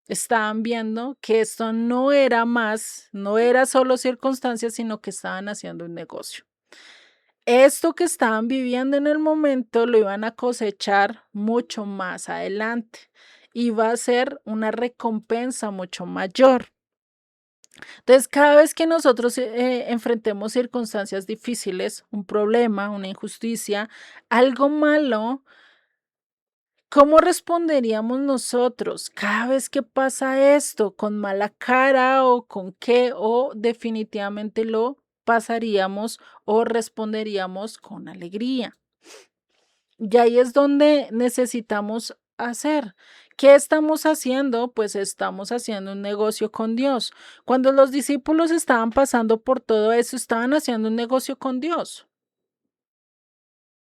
Estaban viendo que esto no era más, no era solo circunstancias, sino que estaban haciendo un negocio. Esto que estaban viviendo en el momento lo iban a cosechar mucho más adelante. Iba a ser una recompensa mucho mayor. Entonces, cada vez que nosotros enfrentemos circunstancias difíciles, un problema, una injusticia, algo malo, ¿cómo responderíamos nosotros cada vez que pasa esto? ¿Con mala cara o con qué? ¿O definitivamente lo pasaríamos o responderíamos con alegría? Y ahí es donde necesitamos hacer. ¿Qué estamos haciendo? Pues estamos haciendo un negocio con Dios. Cuando los discípulos estaban pasando por todo eso, estaban haciendo un negocio con Dios.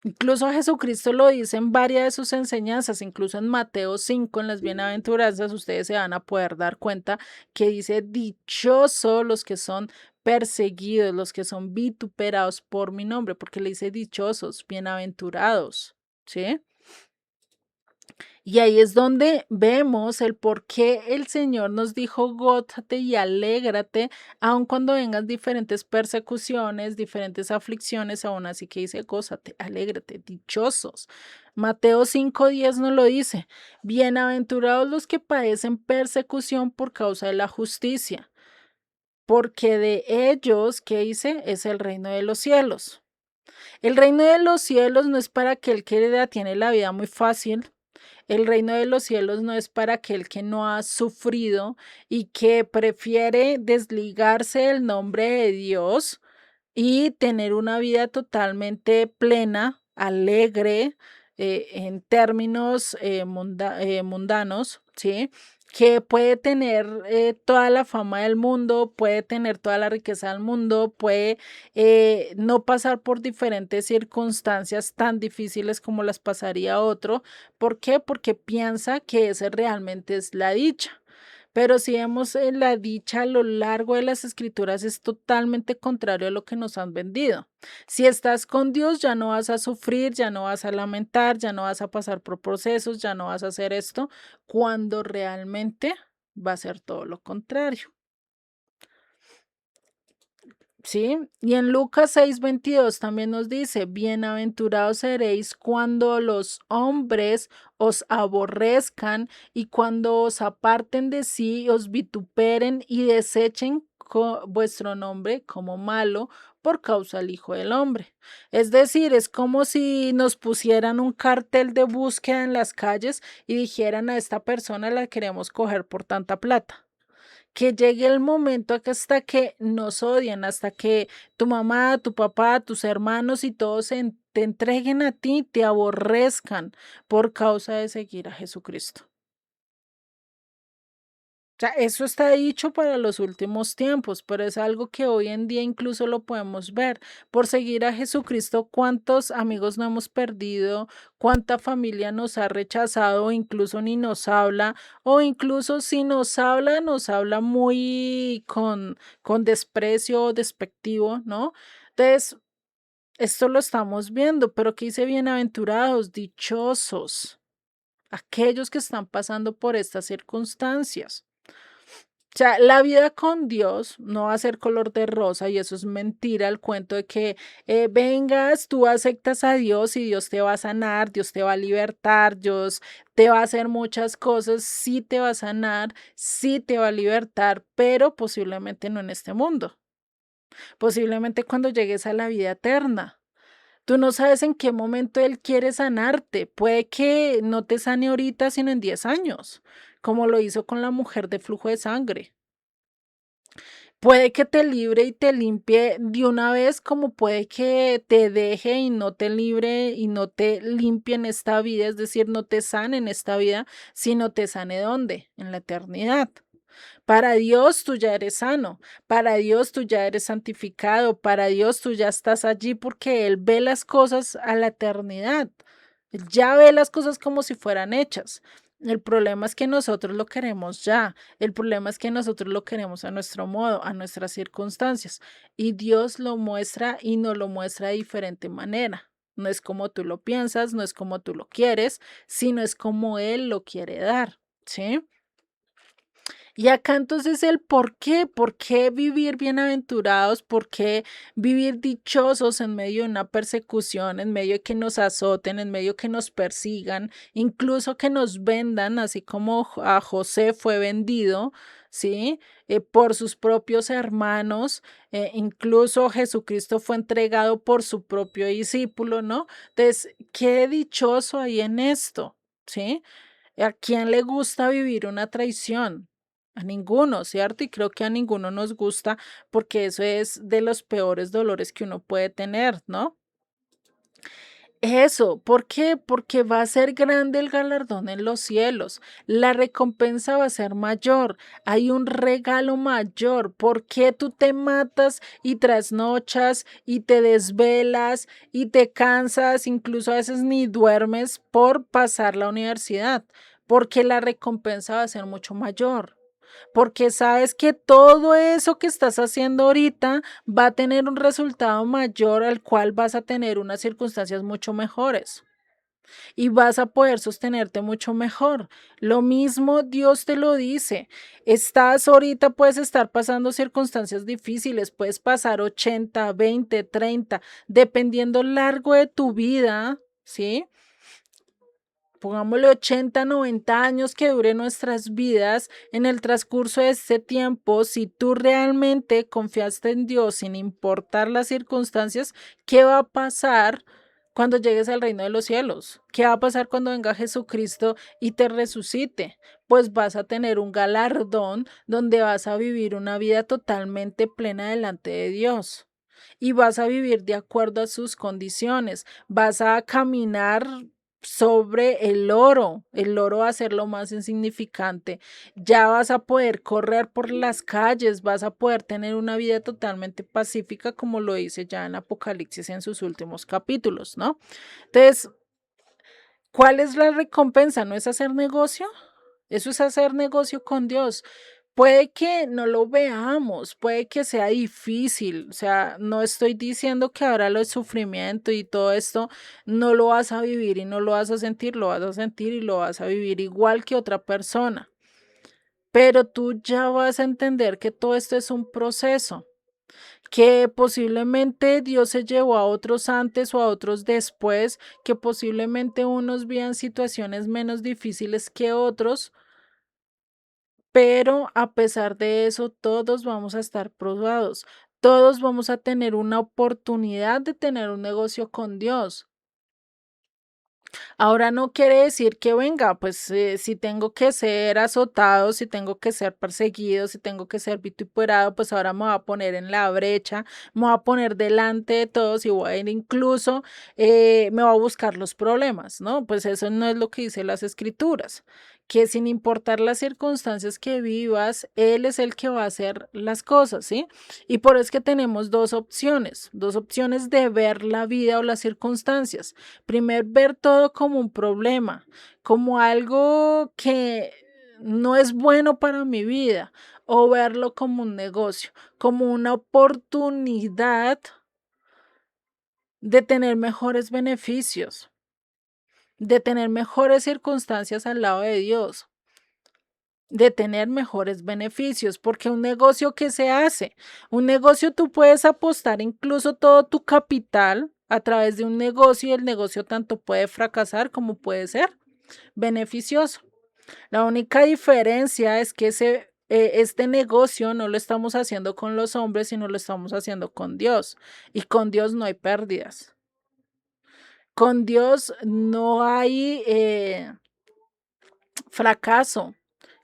Incluso Jesucristo lo dice en varias de sus enseñanzas, incluso en Mateo 5, en las bienaventuranzas, ustedes se van a poder dar cuenta que dice, dichosos los que son perseguidos, los que son vituperados por mi nombre, porque le dice dichosos, bienaventurados, ¿sí? Y ahí es donde vemos el por qué el Señor nos dijo, gózate y alégrate, aun cuando vengan diferentes persecuciones, diferentes aflicciones, aún así que dice, gózate, alégrate, dichosos. Mateo 5:10 nos lo dice, bienaventurados los que padecen persecución por causa de la justicia, porque de ellos, ¿qué dice? Es el reino de los cielos. El reino de los cielos no es para aquel que ya tiene la vida muy fácil. El reino de los cielos no es para aquel que no ha sufrido y que prefiere desligarse del nombre de Dios y tener una vida totalmente plena, alegre, en términos mundanos, ¿sí? Que puede tener toda la fama del mundo, puede tener toda la riqueza del mundo, puede no pasar por diferentes circunstancias tan difíciles como las pasaría otro. ¿Por qué? Porque piensa que ese realmente es la dicha. Pero si vemos la dicha a lo largo de las escrituras es totalmente contrario a lo que nos han vendido. Si estás con Dios ya no vas a sufrir, ya no vas a lamentar, ya no vas a pasar por procesos, ya no vas a hacer esto, cuando realmente va a ser todo lo contrario. ¿Sí? Y en Lucas 6:22 también nos dice, bienaventurados seréis cuando los hombres os aborrezcan y cuando os aparten de sí, os vituperen y desechen vuestro nombre como malo por causa del Hijo del Hombre. Es decir, es como si nos pusieran un cartel de búsqueda en las calles y dijeran a esta persona la queremos coger por tanta plata. Que llegue el momento que hasta que nos odian, hasta que tu mamá, tu papá, tus hermanos y todos te entreguen a ti, te aborrezcan por causa de seguir a Jesucristo. Sea, eso está dicho para los últimos tiempos, pero es algo que hoy en día incluso lo podemos ver. Por seguir a Jesucristo, ¿cuántos amigos no hemos perdido? ¿Cuánta familia nos ha rechazado o incluso ni nos habla? O incluso si nos habla muy con desprecio o despectivo, ¿no? Entonces, esto lo estamos viendo, pero ¿qué dice? Bienaventurados, dichosos, aquellos que están pasando por estas circunstancias. O sea, la vida con Dios no va a ser color de rosa y eso es mentira, el cuento de que vengas, tú aceptas a Dios y Dios te va a sanar, Dios te va a libertar, Dios te va a hacer muchas cosas, sí te va a sanar, sí te va a libertar, pero posiblemente no en este mundo, posiblemente cuando llegues a la vida eterna. Tú no sabes en qué momento Él quiere sanarte. Puede que no te sane ahorita, sino en 10 años, como lo hizo con la mujer de flujo de sangre. Puede que te libre y te limpie de una vez, como puede que te deje y no te libre y no te limpie en esta vida, es decir, no te sane en esta vida, sino te sane ¿dónde? En la eternidad. Para Dios tú ya eres sano, para Dios tú ya eres santificado, para Dios tú ya estás allí porque Él ve las cosas a la eternidad. Él ya ve las cosas como si fueran hechas. El problema es que nosotros lo queremos ya. El problema es que nosotros lo queremos a nuestro modo, a nuestras circunstancias. Y Dios lo muestra y nos lo muestra de diferente manera. No es como tú lo piensas, no es como tú lo quieres, sino es como Él lo quiere dar. ¿Sí? Y acá entonces por qué vivir bienaventurados, por qué vivir dichosos en medio de una persecución, en medio de que nos azoten, en medio de que nos persigan, incluso que nos vendan, así como a José fue vendido, ¿sí? Por sus propios hermanos, incluso Jesucristo fue entregado por su propio discípulo, ¿no? Entonces, qué dichoso hay en esto, ¿sí? ¿A quién le gusta vivir una traición? A ninguno, ¿cierto? Y creo que a ninguno nos gusta porque eso es de los peores dolores que uno puede tener, ¿no? Eso, ¿por qué? Porque va a ser grande el galardón en los cielos, la recompensa va a ser mayor, hay un regalo mayor. ¿Por qué tú te matas y trasnochas y te desvelas y te cansas, incluso a veces ni duermes por pasar la universidad? Porque la recompensa va a ser mucho mayor. Porque sabes que todo eso que estás haciendo ahorita va a tener un resultado mayor al cual vas a tener unas circunstancias mucho mejores y vas a poder sostenerte mucho mejor. Lo mismo Dios te lo dice. Estás ahorita, puedes estar pasando circunstancias difíciles, puedes pasar 80, 20, 30, dependiendo largo de tu vida, ¿sí? Pongámosle 80, 90 años que dure nuestras vidas, en el transcurso de este tiempo, si tú realmente confiaste en Dios sin importar las circunstancias, ¿qué va a pasar cuando llegues al reino de los cielos? ¿Qué va a pasar cuando venga Jesucristo y te resucite? Pues vas a tener un galardón donde vas a vivir una vida totalmente plena delante de Dios. Y vas a vivir de acuerdo a sus condiciones, vas a caminar sobre el oro va a ser lo más insignificante, ya vas a poder correr por las calles, vas a poder tener una vida totalmente pacífica como lo dice ya en Apocalipsis en sus últimos capítulos, ¿no? Entonces, ¿cuál es la recompensa? ¿No es hacer negocio? Eso es hacer negocio con Dios. Puede que no lo veamos, puede que sea difícil, o sea, no estoy diciendo que ahora el sufrimiento y todo esto no lo vas a vivir y no lo vas a sentir, lo vas a sentir y lo vas a vivir igual que otra persona, pero tú ya vas a entender que todo esto es un proceso, que posiblemente Dios se llevó a otros antes o a otros después, que posiblemente unos vean situaciones menos difíciles que otros, pero a pesar de eso, todos vamos a estar probados, todos vamos a tener una oportunidad de tener un negocio con Dios. Ahora no quiere decir que venga, pues si tengo que ser azotado, si tengo que ser perseguido, si tengo que ser vituperado, pues ahora me voy a poner en la brecha, me voy a poner delante de todos y voy a ir incluso, me voy a buscar los problemas, ¿no? Pues eso no es lo que dice las escrituras. que sin importar las circunstancias que vivas, Él es el que va a hacer las cosas, ¿sí? Y por eso es que tenemos dos opciones de ver la vida o las circunstancias. Primero, ver todo como un problema, como algo que no es bueno para mi vida, o verlo como un negocio, como una oportunidad de tener mejores beneficios, de tener mejores circunstancias al lado de Dios, de tener mejores beneficios, porque un negocio que se hace, un negocio tú puedes apostar incluso todo tu capital a través de un negocio y el negocio tanto puede fracasar como puede ser beneficioso. La única diferencia es que este negocio no lo estamos haciendo con los hombres, sino lo estamos haciendo con Dios. Y con Dios no hay pérdidas. Con Dios no hay fracaso.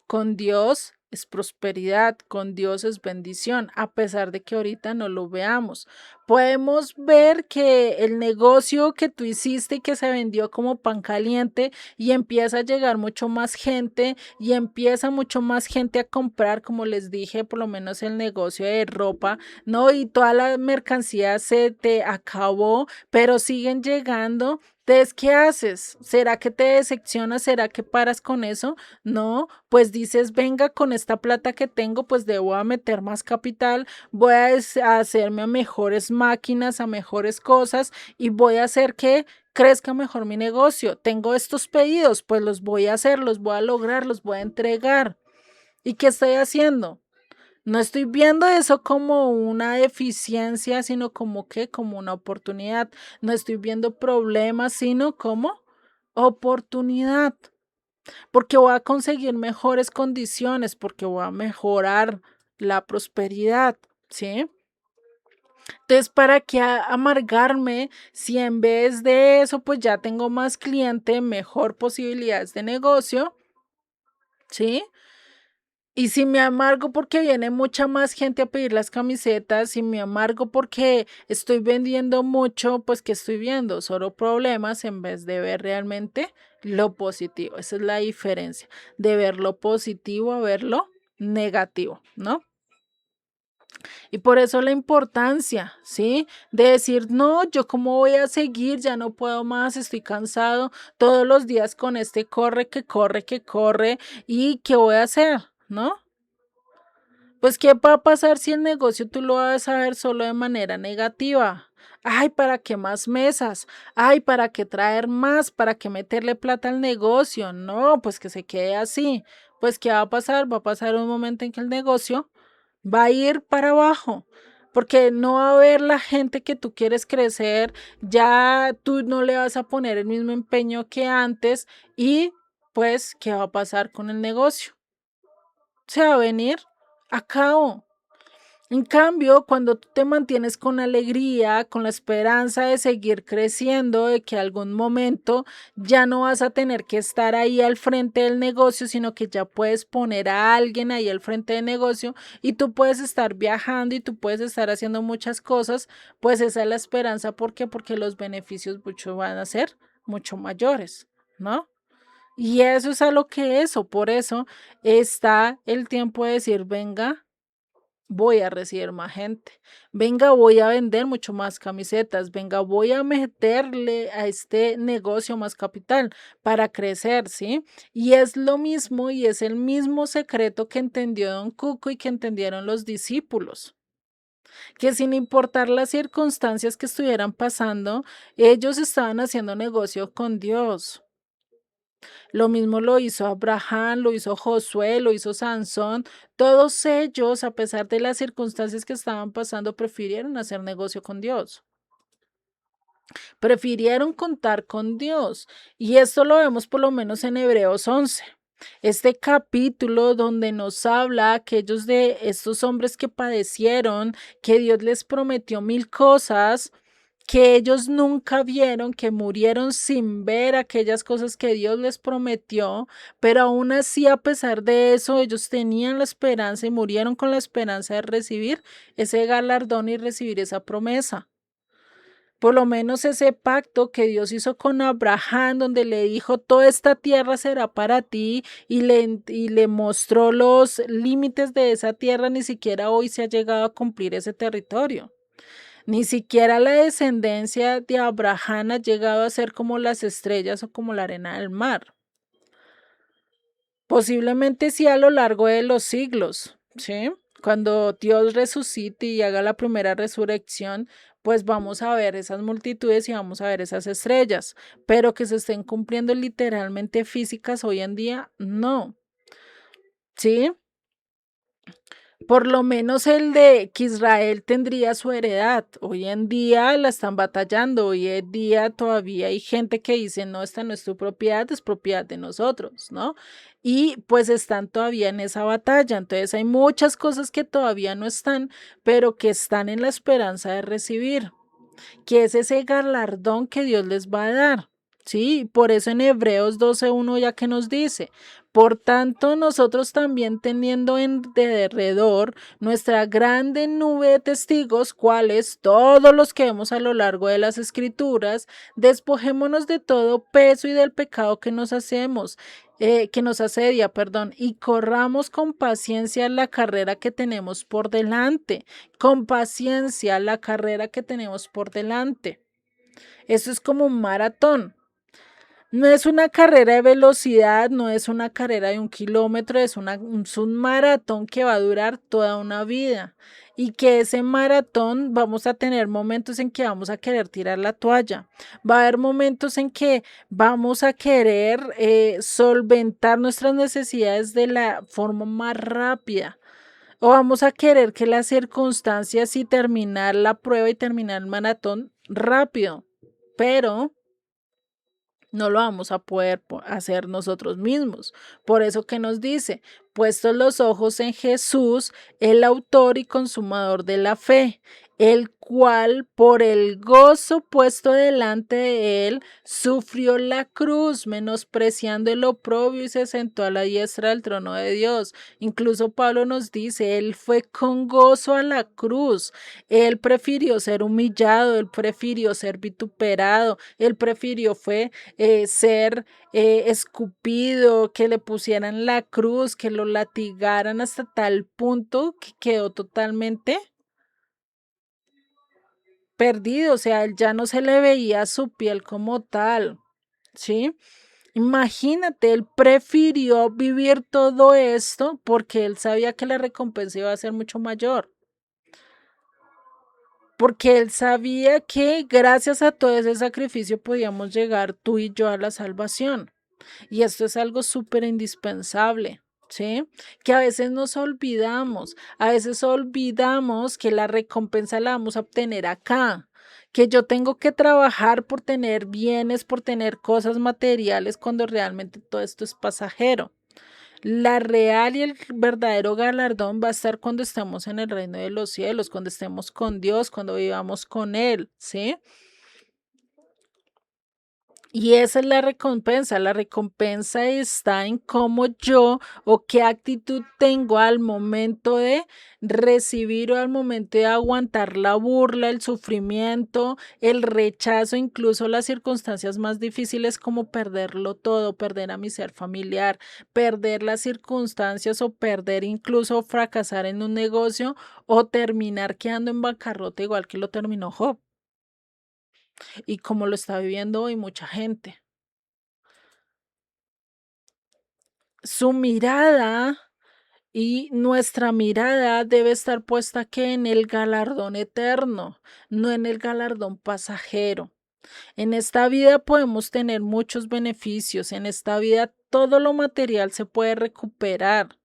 Con Dios es prosperidad, con Dios es bendición, a pesar de que ahorita no lo veamos. Podemos ver que el negocio que tú hiciste y que se vendió como pan caliente y empieza a llegar mucho más gente y empieza mucho más gente a comprar, como les dije, por lo menos el negocio de ropa, ¿no? Y toda la mercancía se te acabó, pero siguen llegando. Entonces, ¿qué haces? ¿Será que te decepcionas? ¿Será que paras con eso? No, pues dices, venga, con esta plata que tengo, pues debo a meter más capital, voy a hacerme a mejores máquinas, a mejores cosas y voy a hacer que crezca mejor mi negocio. Tengo estos pedidos, pues los voy a hacer, los voy a lograr, los voy a entregar. ¿Y qué estoy haciendo? No estoy viendo eso como una eficiencia, sino como que como una oportunidad. No estoy viendo problemas, sino como oportunidad, porque voy a conseguir mejores condiciones, porque voy a mejorar la prosperidad, ¿sí? Entonces, ¿para qué amargarme si en vez de eso, pues ya tengo más cliente, mejor posibilidades de negocio, ¿sí? Y si me amargo porque viene mucha más gente a pedir las camisetas, si me amargo porque estoy vendiendo mucho, pues ¿qué estoy viendo? Solo problemas en vez de ver realmente lo positivo. Esa es la diferencia, de ver lo positivo a ver lo negativo, ¿no? Y por eso la importancia, ¿sí? De decir, no, yo cómo voy a seguir, ya no puedo más, estoy cansado todos los días con este corre, que corre, y ¿qué voy a hacer? ¿No? Pues, ¿qué va a pasar si el negocio tú lo vas a ver solo de manera negativa? Ay, ¿para qué más mesas? Ay, ¿para qué traer más? ¿Para qué meterle plata al negocio? No, pues que se quede así. Pues, ¿qué va a pasar? Va a pasar un momento en que el negocio va a ir para abajo, porque no va a haber la gente que tú quieres crecer, ya tú no le vas a poner el mismo empeño que antes y pues, ¿qué va a pasar con el negocio? Se va a venir a cabo. En cambio, cuando tú te mantienes con alegría, con la esperanza de seguir creciendo, de que algún momento ya no vas a tener que estar ahí al frente del negocio, sino que ya puedes poner a alguien ahí al frente del negocio y tú puedes estar viajando y tú puedes estar haciendo muchas cosas, pues esa es la esperanza. ¿Por qué? Porque los beneficios mucho van a ser mucho mayores, ¿no? Y eso es a lo que eso, por eso está el tiempo de decir, venga, voy a recibir más gente. Venga, voy a vender mucho más camisetas. Venga, voy a meterle a este negocio más capital para crecer, ¿sí? Y es lo mismo y es el mismo secreto que entendió Don Cuco y que entendieron los discípulos, que sin importar las circunstancias que estuvieran pasando, ellos estaban haciendo negocio con Dios. Lo mismo lo hizo Abraham, lo hizo Josué, lo hizo Sansón. Todos ellos, a pesar de las circunstancias que estaban pasando, prefirieron hacer negocio con Dios. Prefirieron contar con Dios. Y esto lo vemos por lo menos en Hebreos 11. Este capítulo donde nos habla aquellos de estos hombres que padecieron, que Dios les prometió mil cosas, que ellos nunca vieron, que murieron sin ver aquellas cosas que Dios les prometió, pero aún así, a pesar de eso, ellos tenían la esperanza y murieron con la esperanza de recibir ese galardón y recibir esa promesa. Por lo menos ese pacto que Dios hizo con Abraham, donde le dijo, toda esta tierra será para ti, y le mostró los límites de esa tierra, ni siquiera hoy se ha llegado a cumplir ese territorio. Ni siquiera la descendencia de Abraham ha llegado a ser como las estrellas o como la arena del mar. Posiblemente sí a lo largo de los siglos, ¿sí? Cuando Dios resucite y haga la primera resurrección, pues vamos a ver esas multitudes y vamos a ver esas estrellas, pero que se estén cumpliendo literalmente físicas hoy en día, no, ¿sí? Por lo menos el de que Israel tendría su heredad. Hoy en día la están batallando. Hoy en día todavía hay gente que dice, no, esta no es tu propiedad, es propiedad de nosotros, ¿no? Y pues están todavía en esa batalla. Entonces hay muchas cosas que todavía no están, pero que están en la esperanza de recibir, que es ese galardón que Dios les va a dar. Sí, por eso en Hebreos 12:1 ya que nos dice, por tanto nosotros también teniendo en derredor nuestra grande nube de testigos, cuales todos los que vemos a lo largo de las escrituras, despojémonos de todo peso y del pecado que nos asedia, perdón, y corramos con paciencia la carrera que tenemos por delante, con paciencia la carrera que tenemos por delante. Eso es como un maratón. No es una carrera de velocidad, no es una carrera de 1 kilómetro, es un maratón que va a durar toda una vida. Y que ese maratón vamos a tener momentos en que vamos a querer tirar la toalla. Va a haber momentos en que vamos a querer solventar nuestras necesidades de la forma más rápida. O vamos a querer que las circunstancias y terminar la prueba y terminar el maratón rápido. Pero no lo vamos a poder hacer nosotros mismos. Por eso que nos dice, puestos los ojos en Jesús, el autor y consumador de la fe, el cual por el gozo puesto delante de él sufrió la cruz, menospreciando el oprobio y se sentó a la diestra del trono de Dios. Incluso Pablo nos dice, él fue con gozo a la cruz, él prefirió ser humillado, él prefirió ser vituperado, él prefirió ser escupido, que le pusieran la cruz, que lo latigaran hasta tal punto que quedó totalmente perdido, o sea, él ya no se le veía su piel como tal, ¿sí? Imagínate, él prefirió vivir todo esto porque él sabía que la recompensa iba a ser mucho mayor. Porque él sabía que gracias a todo ese sacrificio podíamos llegar tú y yo a la salvación. Y esto es algo súper indispensable, ¿sí? Que a veces nos olvidamos, a veces olvidamos que la recompensa la vamos a obtener acá, que yo tengo que trabajar por tener bienes, por tener cosas materiales, cuando realmente todo esto es pasajero. La real y el verdadero galardón va a estar cuando estemos en el reino de los cielos, cuando estemos con Dios, cuando vivamos con Él, ¿sí? Y esa es la recompensa está en cómo yo o qué actitud tengo al momento de recibir o al momento de aguantar la burla, el sufrimiento, el rechazo, incluso las circunstancias más difíciles como perderlo todo, perder a mi ser familiar, perder las circunstancias o perder incluso fracasar en un negocio o terminar quedando en bancarrota igual que lo terminó Job y como lo está viviendo hoy mucha gente. Su mirada y nuestra mirada debe estar puesta que en el galardón eterno, no en el galardón pasajero. En esta vida podemos tener muchos beneficios, en esta vida todo lo material se puede recuperar.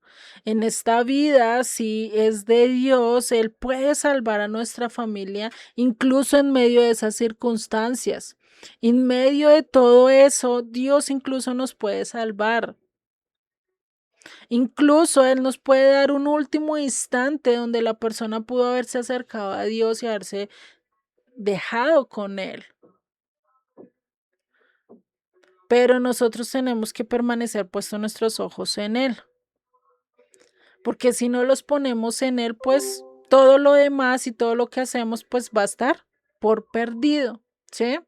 En esta vida, si es de Dios, Él puede salvar a nuestra familia, incluso en medio de esas circunstancias. En medio de todo eso, Dios incluso nos puede salvar. Incluso Él nos puede dar un último instante donde la persona pudo haberse acercado a Dios y haberse dejado con Él. Pero nosotros tenemos que permanecer puestos nuestros ojos en Él. Porque si no los ponemos en Él, pues todo lo demás y todo lo que hacemos, pues va a estar por perdido. ¿sí?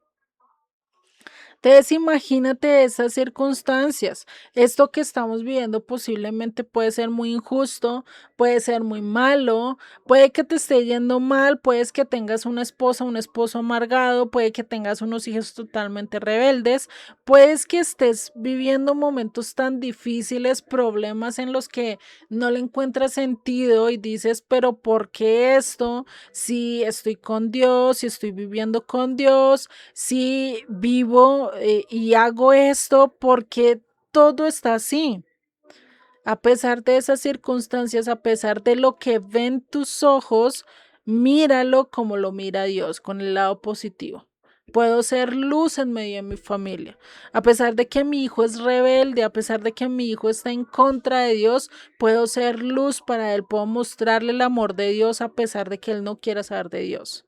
Entonces, imagínate esas circunstancias. Esto que estamos viviendo posiblemente puede ser muy injusto, puede ser muy malo, puede que te esté yendo mal, puedes que tengas una esposa, un esposo amargado, puede que tengas unos hijos totalmente rebeldes, puedes que estés viviendo momentos tan difíciles, problemas en los que no le encuentras sentido y dices, pero ¿por qué esto? Si estoy con Dios, si estoy viviendo con Dios, si vivo y hago esto porque todo está así. A pesar de esas circunstancias, a pesar de lo que ven tus ojos, míralo como lo mira Dios, con el lado positivo. Puedo ser luz en medio de mi familia. A pesar de que mi hijo es rebelde, a pesar de que mi hijo está en contra de Dios, puedo ser luz para él, puedo mostrarle el amor de Dios a pesar de que él no quiera saber de Dios.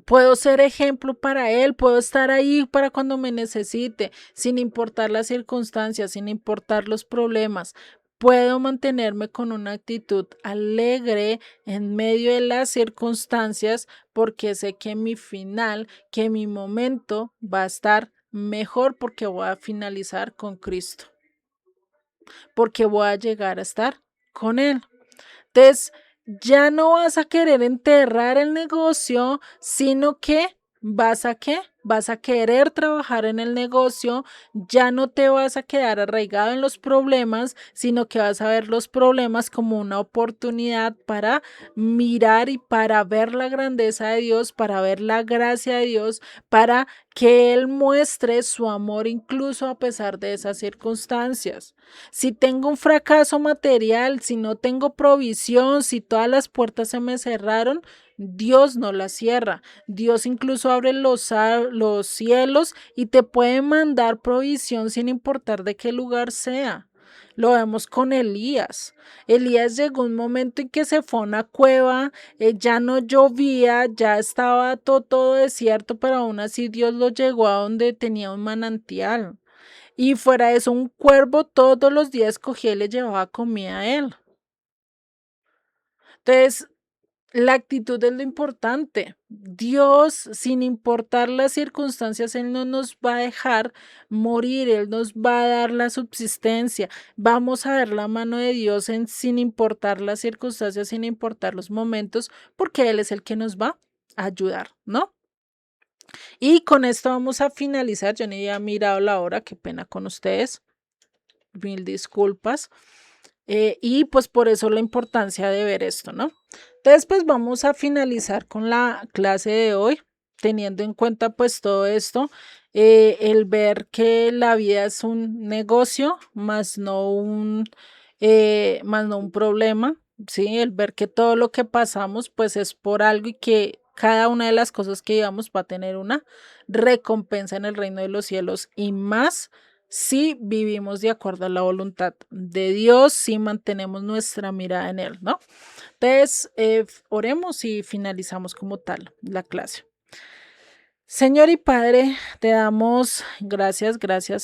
Puedo ser ejemplo para él, puedo estar ahí para cuando me necesite, sin importar las circunstancias, sin importar los problemas. Puedo mantenerme con una actitud alegre en medio de las circunstancias porque sé que mi final, que mi momento va a estar mejor porque voy a finalizar con Cristo, porque voy a llegar a estar con Él. Entonces, ya no vas a querer enterrar el negocio, sino que vas a qué? Vas a querer trabajar en el negocio, ya no te vas a quedar arraigado en los problemas, sino que vas a ver los problemas como una oportunidad para mirar y para ver la grandeza de Dios, para ver la gracia de Dios, para que Él muestre su amor incluso a pesar de esas circunstancias. Si tengo un fracaso material, si no tengo provisión, si todas las puertas se me cerraron, Dios no las cierra. Dios incluso abre los cielos y te puede mandar provisión sin importar de qué lugar sea. Lo vemos con Elías. Elías llegó un momento en que se fue a una cueva, ya no llovía, ya estaba todo desierto, pero aún así Dios lo llegó a donde tenía un manantial. Y fuera de eso, un cuervo todos los días cogía y le llevaba comida a él. Entonces, la actitud es lo importante. Dios, sin importar las circunstancias, Él no nos va a dejar morir, Él nos va a dar la subsistencia. Vamos a ver la mano de Dios sin importar las circunstancias, sin importar los momentos, porque Él es el que nos va a ayudar, ¿no? Y con esto vamos a finalizar. Yo ni había mirado la hora, qué pena con ustedes. Mil disculpas. Y pues por eso la importancia de ver esto, ¿no? Entonces, pues vamos a finalizar con la clase de hoy, teniendo en cuenta pues todo esto, el ver que la vida es un negocio, más no un problema, ¿sí? El ver que todo lo que pasamos pues es por algo y que cada una de las cosas que llevamos va a tener una recompensa en el reino de los cielos y más si vivimos de acuerdo a la voluntad de Dios, si mantenemos nuestra mirada en Él, ¿no? Entonces, oremos y finalizamos como tal la clase. Señor y Padre, te damos gracias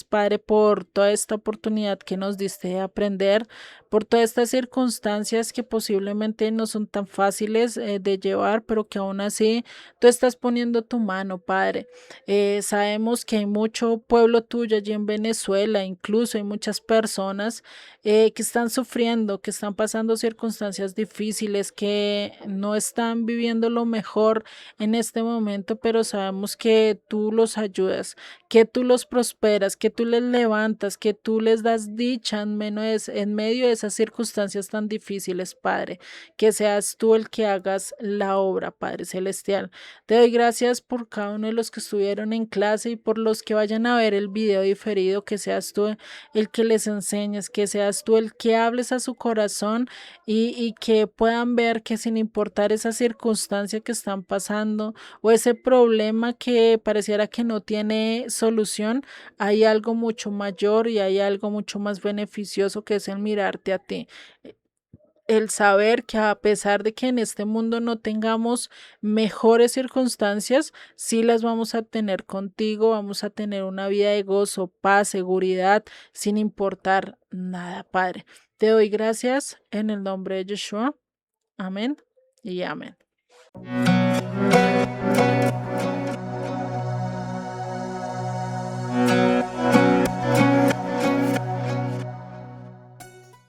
Padre por toda esta oportunidad que nos diste de aprender, por todas estas circunstancias que posiblemente no son tan fáciles de llevar, pero que aún así tú estás poniendo tu mano, Padre. Sabemos que hay mucho pueblo tuyo allí en Venezuela, incluso hay muchas personas que están sufriendo, que están pasando circunstancias difíciles, que no están viviendo lo mejor en este momento, pero sabemos que tú los ayudas, que tú los prosperas, que tú les levantas, que tú les das dicha en medio de esas circunstancias tan difíciles, Padre, que seas tú el que hagas la obra, Padre Celestial. Te doy gracias por cada uno de los que estuvieron en clase y por los que vayan a ver el video diferido, que seas tú el que les enseñes, que seas tú el que hables a su corazón y que puedan ver que sin importar esa circunstancia que están pasando o ese problema que pareciera que no tiene solución, hay algo mucho mayor y hay algo mucho más beneficioso que es el mirarte a ti. El saber que a pesar de que en este mundo no tengamos mejores circunstancias, sí las vamos a tener contigo, vamos a tener una vida de gozo, paz, seguridad, sin importar nada, Padre. Te doy gracias en el nombre de Yeshua. Amén y amén.